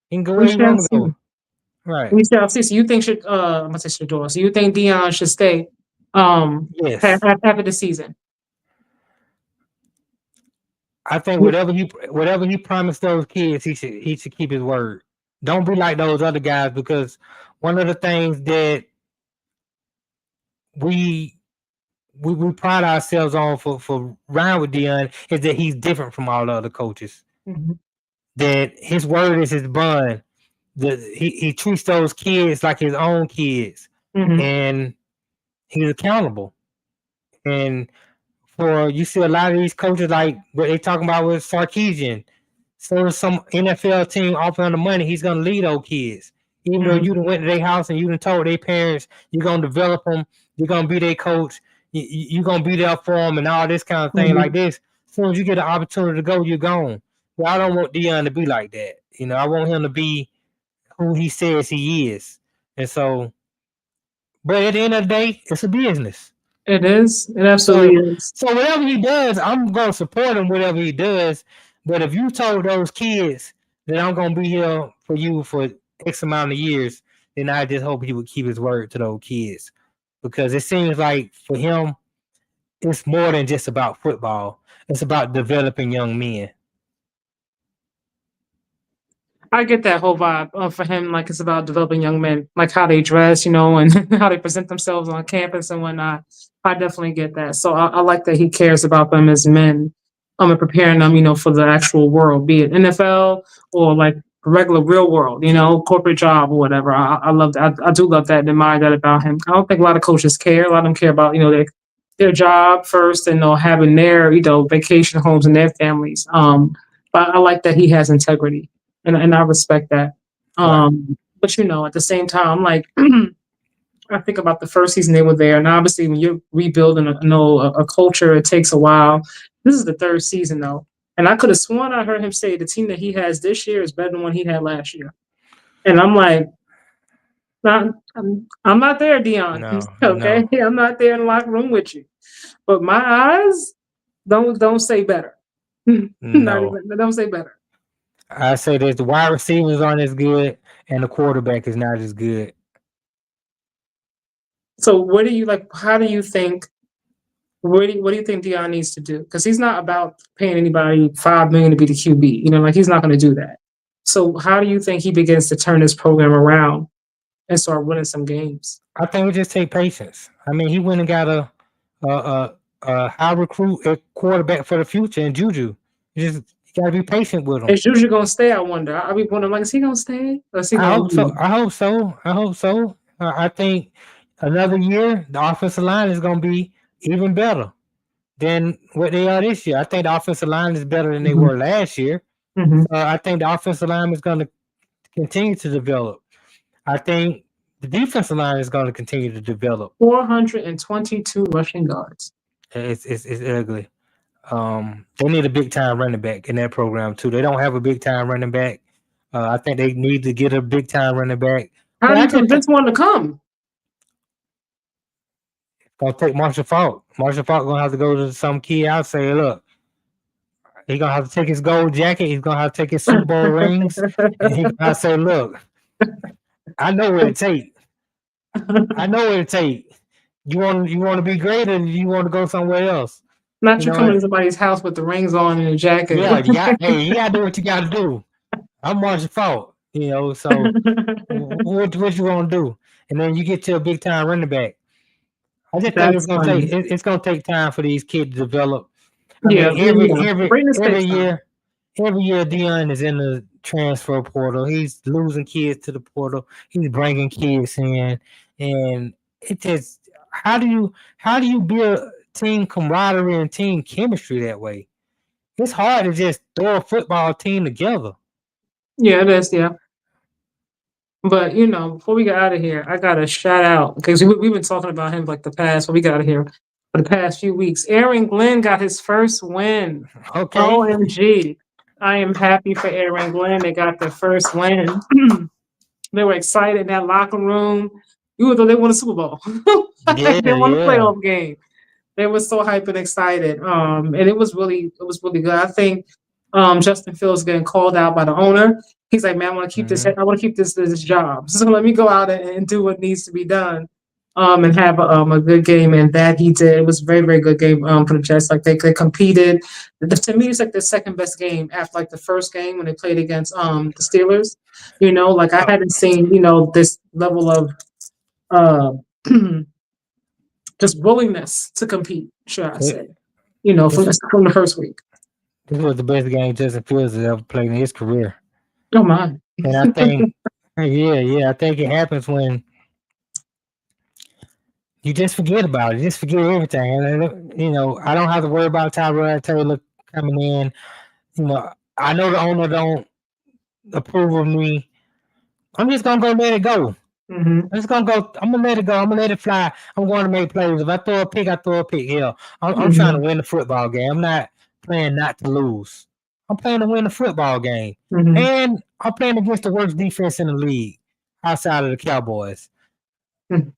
He can go where he want to go. Right. We shall see. So you think I'm gonna say Shador. So you think Dillion should stay? Yes. After the season. I think whatever he promised those kids, he should keep his word. Don't be like those other guys, because one of the things that we pride ourselves on for Ryan with Dillion is that he's different from all the other coaches. That his word is his bond. That he treats those kids like his own kids, and he's accountable. And you see a lot of these coaches, like what they talking about with Sarkisian, So if some NFL team offering the money, he's gonna lead those kids. Even though you done went to their house and you done told their parents you're gonna develop them, you're gonna be their coach, you're gonna be there for them and all this kind of thing like this. As soon as you get an opportunity to go, you're gone. Well, I don't want Dillion to be like that. You know, I want him to be who he says he is. And so, but at the end of the day, it's a business. It is. It absolutely is. So whatever he does, I'm gonna support him. Whatever he does, but if you told those kids that I'm gonna be here for you for X amount of years, then I just hope he would keep his word to those kids, because it seems like for him, it's more than just about football. It's about developing young men. I get that whole vibe for him. Like, it's about developing young men, like how they dress, and how they present themselves on campus and whatnot. I definitely get that. So I like that he cares about them as men, and preparing them, for the actual world, be it NFL or like regular real world, corporate job or whatever. I love that. I do love that and admire that about him. I don't think a lot of coaches care. A lot of them care about, their job first and having their, vacation homes and their families. But I like that he has integrity. And I respect that. But at the same time, like I think about the first season they were there, and obviously when you're rebuilding a culture, it takes a while. This is the third season though, and I could have sworn I heard him say the team that he has this year is better than one he had last year. And I'm like, I'm not there, Dion. No, okay, no. I'm not there in the locker room with you, but my eyes don't say better. No. Don't say better. I say that the wide receivers aren't as good and the quarterback is not as good. So what do you like? How do you think? What do you think Dion needs to do? Because he's not about paying anybody $5 million to be the QB. Like he's not going to do that. So how do you think he begins to turn his program around and start winning some games? I think it just take patience. I mean, he went and got a high recruit a quarterback for the future in Juju. You got to be patient with him. Is Juju going to stay? I wonder. I be wondering, like, is he going to stay? Or is he I hope so. I hope so. I think another year the offensive line is going to be even better than what they are this year. I think the offensive line is better than they were last year. I think the offensive line is going to continue to develop. I think the defensive line is going to continue to develop. 422 rushing yards. It's ugly. They need a big time running back in that program too. They don't have a big time running back. I think they need to get a big time running back. How do you convince one to come? It's gonna take Marshall Faulk. Marshall Faulk gonna have to go to some key out and say, look, he's gonna have to take his gold jacket, he's gonna have to take his Super Bowl rings, and he's gonna say, look, I know what it takes. I know what it takes. You want to be great, or you want to go somewhere else? Not you coming to somebody's house with the rings on and a jacket. Yeah, you gotta do what you gotta do. I'm Marshall Faulk, so what you want to do? And then you get to a big time running back. I just think it's gonna take time for these kids to develop. Every year Dillion is in the transfer portal. He's losing kids to the portal. He's bringing kids in, and it just how do you build team camaraderie and team chemistry that way? It's hard to just throw a football team together. Yeah, it is. Yeah. But before we get out of here, I got to shout out because we've been talking about him like the past. When we got out of here for the past few weeks, Aaron Glenn got his first win. Okay. OMG! I am happy for Aaron Glenn. They got their first win. They were excited in that locker room. Even though they won a Super Bowl, they won a playoff game. They were so hyped and excited. And it was really good. I think Justin Fields getting called out by the owner. He's like, man, I want to keep this. I want to keep this job. So let me go out and do what needs to be done, and have a good game. And that he did. It was a very, very good game for the Jets. Like they competed. To me, it's like the second best game after like the first game when they played against the Steelers. Like I hadn't seen this level of just willingness to compete. Should I say? From the first week. This was the best game Justin Fields has ever played in his career. Oh my! And I think, I think it happens when you just forget about it. Just forget everything. And I don't have to worry about Tyrod Taylor coming in. I know the owner don't approve of me. I'm just gonna go let it go. Mm-hmm. I'm just gonna go. I'm gonna let it go. I'm gonna let it fly. I'm going to make plays. If I throw a pick, I throw a pick. Yeah, I'm trying to win the football game. I'm not playing not to lose. I'm playing to win the football game, Mm-hmm. and I'm playing against the worst defense in the league outside of the Cowboys. Mhm.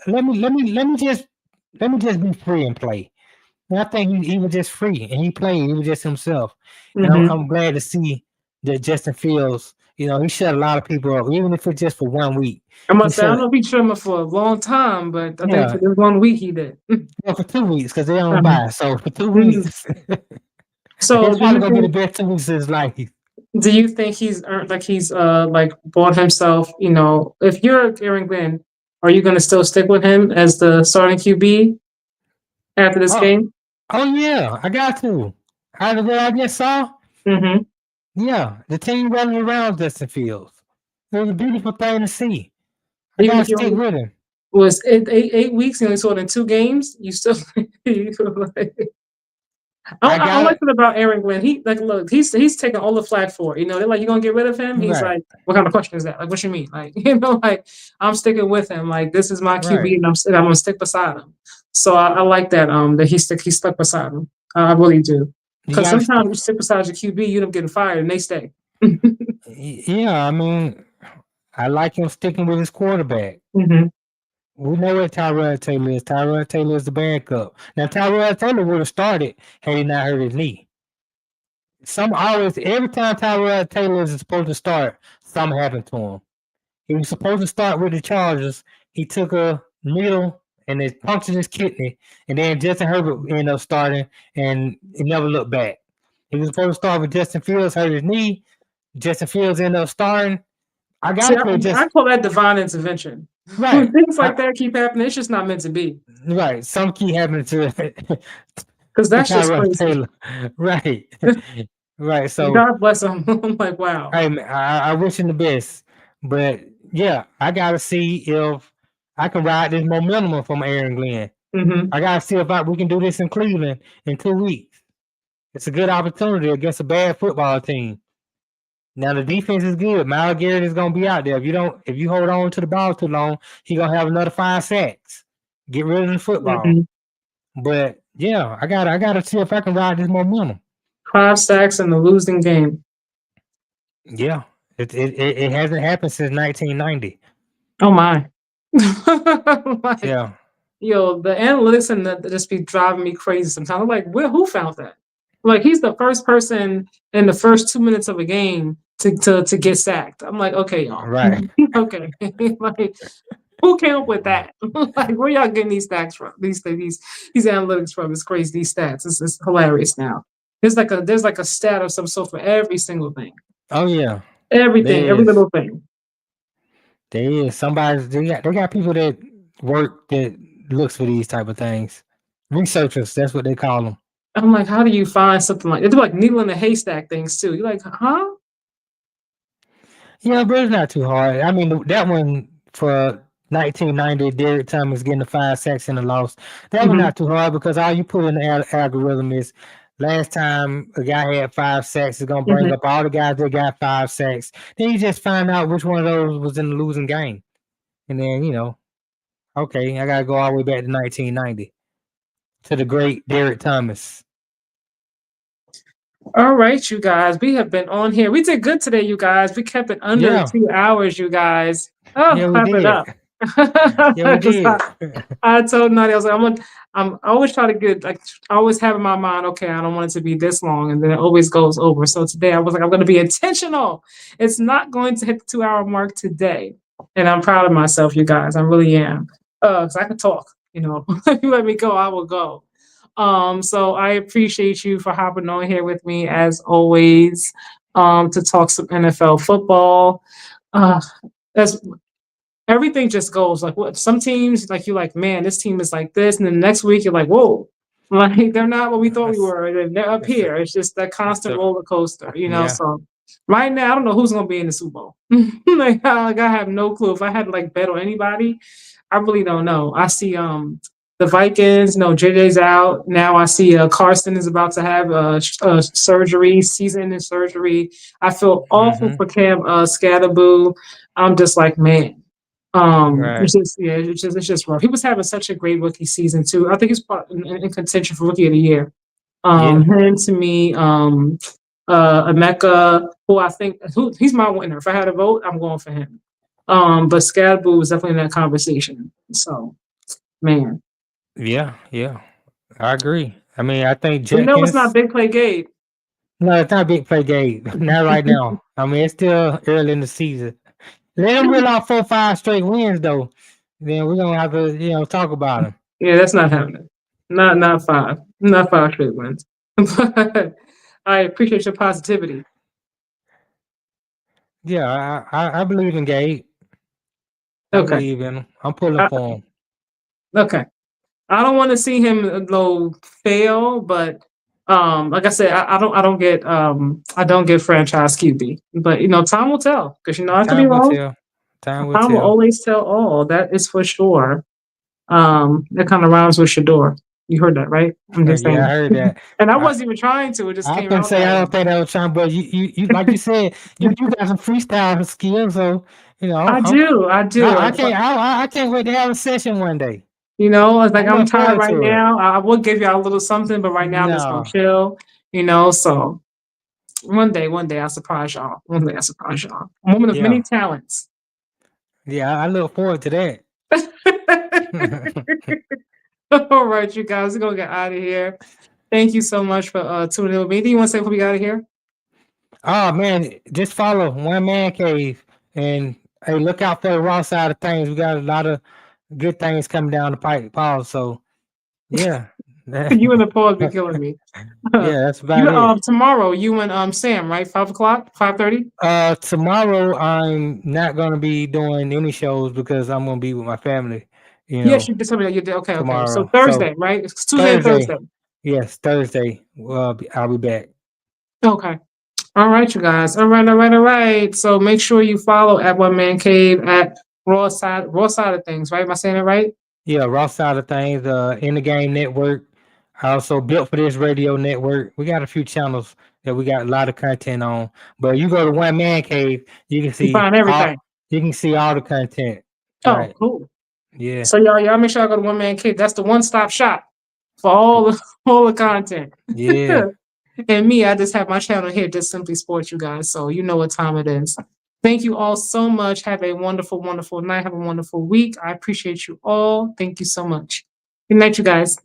Let me just be free and play. And I think he was just free and he played. He was just himself. And Mm-hmm. I'm glad to see that Justin Fields, he shut a lot of people up, even if it's just for 1 week. I He must say, I don't shut, know if he shut him up for a long time, but I think yeah, for this 1 week he did. for 2 weeks because they on Uh-huh. bye. So for 2 Mhm. weeks, So it's probably gonna be the best 2 weeks of his life. do you think he's earned, like he's like bought himself, if you're Aaron Glenn, are you gonna still stick with him as the starting QB after this Oh, game? oh yeah, I got to. Out of what I just saw, Mm-hmm. yeah, the team running around Justin Fields. It was a beautiful thing to see. I Even gotta if you stick only with him. was 8 weeks, you only saw it in 2 games, you still I I got like it. it about Aaron Glenn. He like look, he's taking all the flack for it. They're like, you gonna get rid of him? He's Right, like, what kind of question is that? Like, what you mean? Like, like I'm sticking with him. Like, this is my right. QB, and I'm gonna stick beside him. So I like that. That he stuck beside him. I really do. You Because gotta sometimes stick. you stick beside your QB, you end up getting fired, and they stay. Yeah, I mean, I like him sticking with his quarterback. Mm-hmm. We know what Tyrod Taylor is. Tyrod Taylor is the backup. Now, Tyrod Taylor would have started had he not hurt his knee. Every time Tyrod Taylor is supposed to start, something happened to him. He was supposed to start with the Chargers. He took a needle and it punctured his kidney. And then Justin Herbert ended up starting and he never looked back. He was supposed to start with Justin Fields, hurt his knee. Justin Fields ended up starting. I See, gotta play I call that divine intervention. When right. things like that keep happening, it's just not meant to be. Right. Some key happening to Because that's just Tyrod crazy. Taylor. Right. Right. So God bless him. I'm like, wow. I wish him the best. But yeah, I gotta see if I can ride this momentum from Aaron Glenn. Mm-hmm. I gotta see if we can do this in Cleveland in 2 weeks. It's a good opportunity against a bad football team. Now the defense is good. Myles Garrett is gonna be out there. If you hold on to the ball too long, he gonna have another 5 sacks. Get rid of the football. Mm-hmm. But yeah, I gotta see if I can ride this momentum. 5 sacks in the losing game. Yeah, it hasn't happened since 1990. Oh my. Like, Yeah, yo, the analytics and that just be driving me crazy sometimes. I'm like, who found that? Like, he's the first person in the first 2 minutes of a game to get sacked. I'm like, okay, y'all. right. Okay. Like, who came up with that? Like, where y'all getting these stats from? These analytics from? It's crazy. These stats. It's hilarious now. There's like a stat of some sort for every single thing. Oh yeah, Everything, there every is. little thing. There is somebody. They got people that work that looks for these type of things. Researchers. That's what they call them. I'm like, how do you find something like they're like needle in the haystack things too? You're like, huh? Yeah, but it's not too hard. I mean, that one for 1990, Derek Thomas getting the 5 sacks and a loss. That one Mm-hmm. not too hard because all you put in the algorithm is last time a guy had 5 sacks, it's gonna bring Mm-hmm. up all the guys that got 5 sacks. Then you just find out which one of those was in the losing game, and then okay, I gotta go all the way back to 1990 to the great Derek Thomas. All right, you guys. We have been on here. We did good today, you guys. We kept it under Yeah, 2 hours, you guys. Oh, yeah, we clap it did. up. Yeah, we 'Cause did. I told Nutty, I was like, I always try to get like I always have in my mind, okay, I don't want it to be this long, and then it always goes over. So today I was like, I'm gonna be intentional. It's not going to hit the 2 hour mark today. And I'm proud of myself, you guys. I really am. Because I can talk, If you let me go, I will go. So I appreciate you for hopping on here with me as always, to talk some NFL football. As everything just goes like what some teams like you're like, man, this team is like this, and then the next week you're like, whoa, like they're not what we thought we were. They're up here. It's just that constant roller coaster, Yeah. So right now, I don't know who's gonna be in the Super Bowl. I have no clue. If I had to like bet on anybody, I really don't know. I see the Vikings, no, JJ's out. Now I see Carson is about to have surgery, season-ending surgery. I feel awful for Cam Scatterboo. I'm just like, man. Right. It's just rough. He was having such a great rookie season too. I think he's in contention for rookie of the year. Him to me, Emeka, who I think he's my winner. If I had a vote, I'm going for him. But Scadaboo was definitely in that conversation. So, man. Yeah, I agree. I mean, I think You know it's not Jenkins. big play Gabe. No, it's not big play game. Not right now. I mean, it's still early in the season. Let him reel off 4-5 straight wins, though. Then we're gonna have to, talk about him. Yeah, that's not happening. Not 5. Not 5 straight wins. But I appreciate your positivity. Yeah, I believe in Gabe. I Okay. believe in him. I'm pulling for him. Okay. I don't want to see him fail, but like I said, I don't get franchise QB. But time will tell, because I could be Time will wrong. tell. Time will Time will tell. always tell all. That is for sure. That kind of rhymes with Shador. You heard that, right? I'm just saying. Yeah, I heard that. And I wasn't even trying to. It just I came can out. say I don't think that was trying, but you like you said, you got some freestyle skills, so I do. I can't wait to have a session one day. It's like I'm look tired forward right to it. now. I will give y'all a little something, but right now I'm just gonna No. chill. So one day I'll surprise y'all. One day I'll surprise y'all. A woman of many talents. Yeah, I look forward to that. All right, you guys, we're gonna get out of here. Thank you so much for tuning in with me. Anything you want to say before we get out of here? Oh man, just follow One Man Cave and hey, look out for the raw side of things. We got a lot of good things coming down the pipe, Paul. So yeah. You and the pause be killing me. Yeah, that's about it. Tomorrow, you and Sam, right? 5 o'clock, 5:30? Tomorrow I'm not gonna be doing any shows because I'm gonna be with my family. Yes, you did something that you did. Okay. Tomorrow. So Thursday, right? It's Tuesday and Thursday. Yes, Thursday. I'll be back. Okay. All right, you guys. All right. So make sure you follow at One Man Cave at Raw Side of Things, right? Am I saying it right? Yeah, raw side of things. In the Game Network. I also built for this radio network. We got a few channels that we got a lot of content on. But you go to One Man Cave, you can see find everything. You can see all the content. Oh, Right. cool. Yeah. So y'all make sure I go to One Man Cave. That's the one-stop shop for all the content. Yeah. And me, I just have my channel here, Just Simply Sports, you guys. So you know what time it is. Thank you all so much. Have a wonderful, wonderful night. Have a wonderful week. I appreciate you all. Thank you so much. Good night, you guys.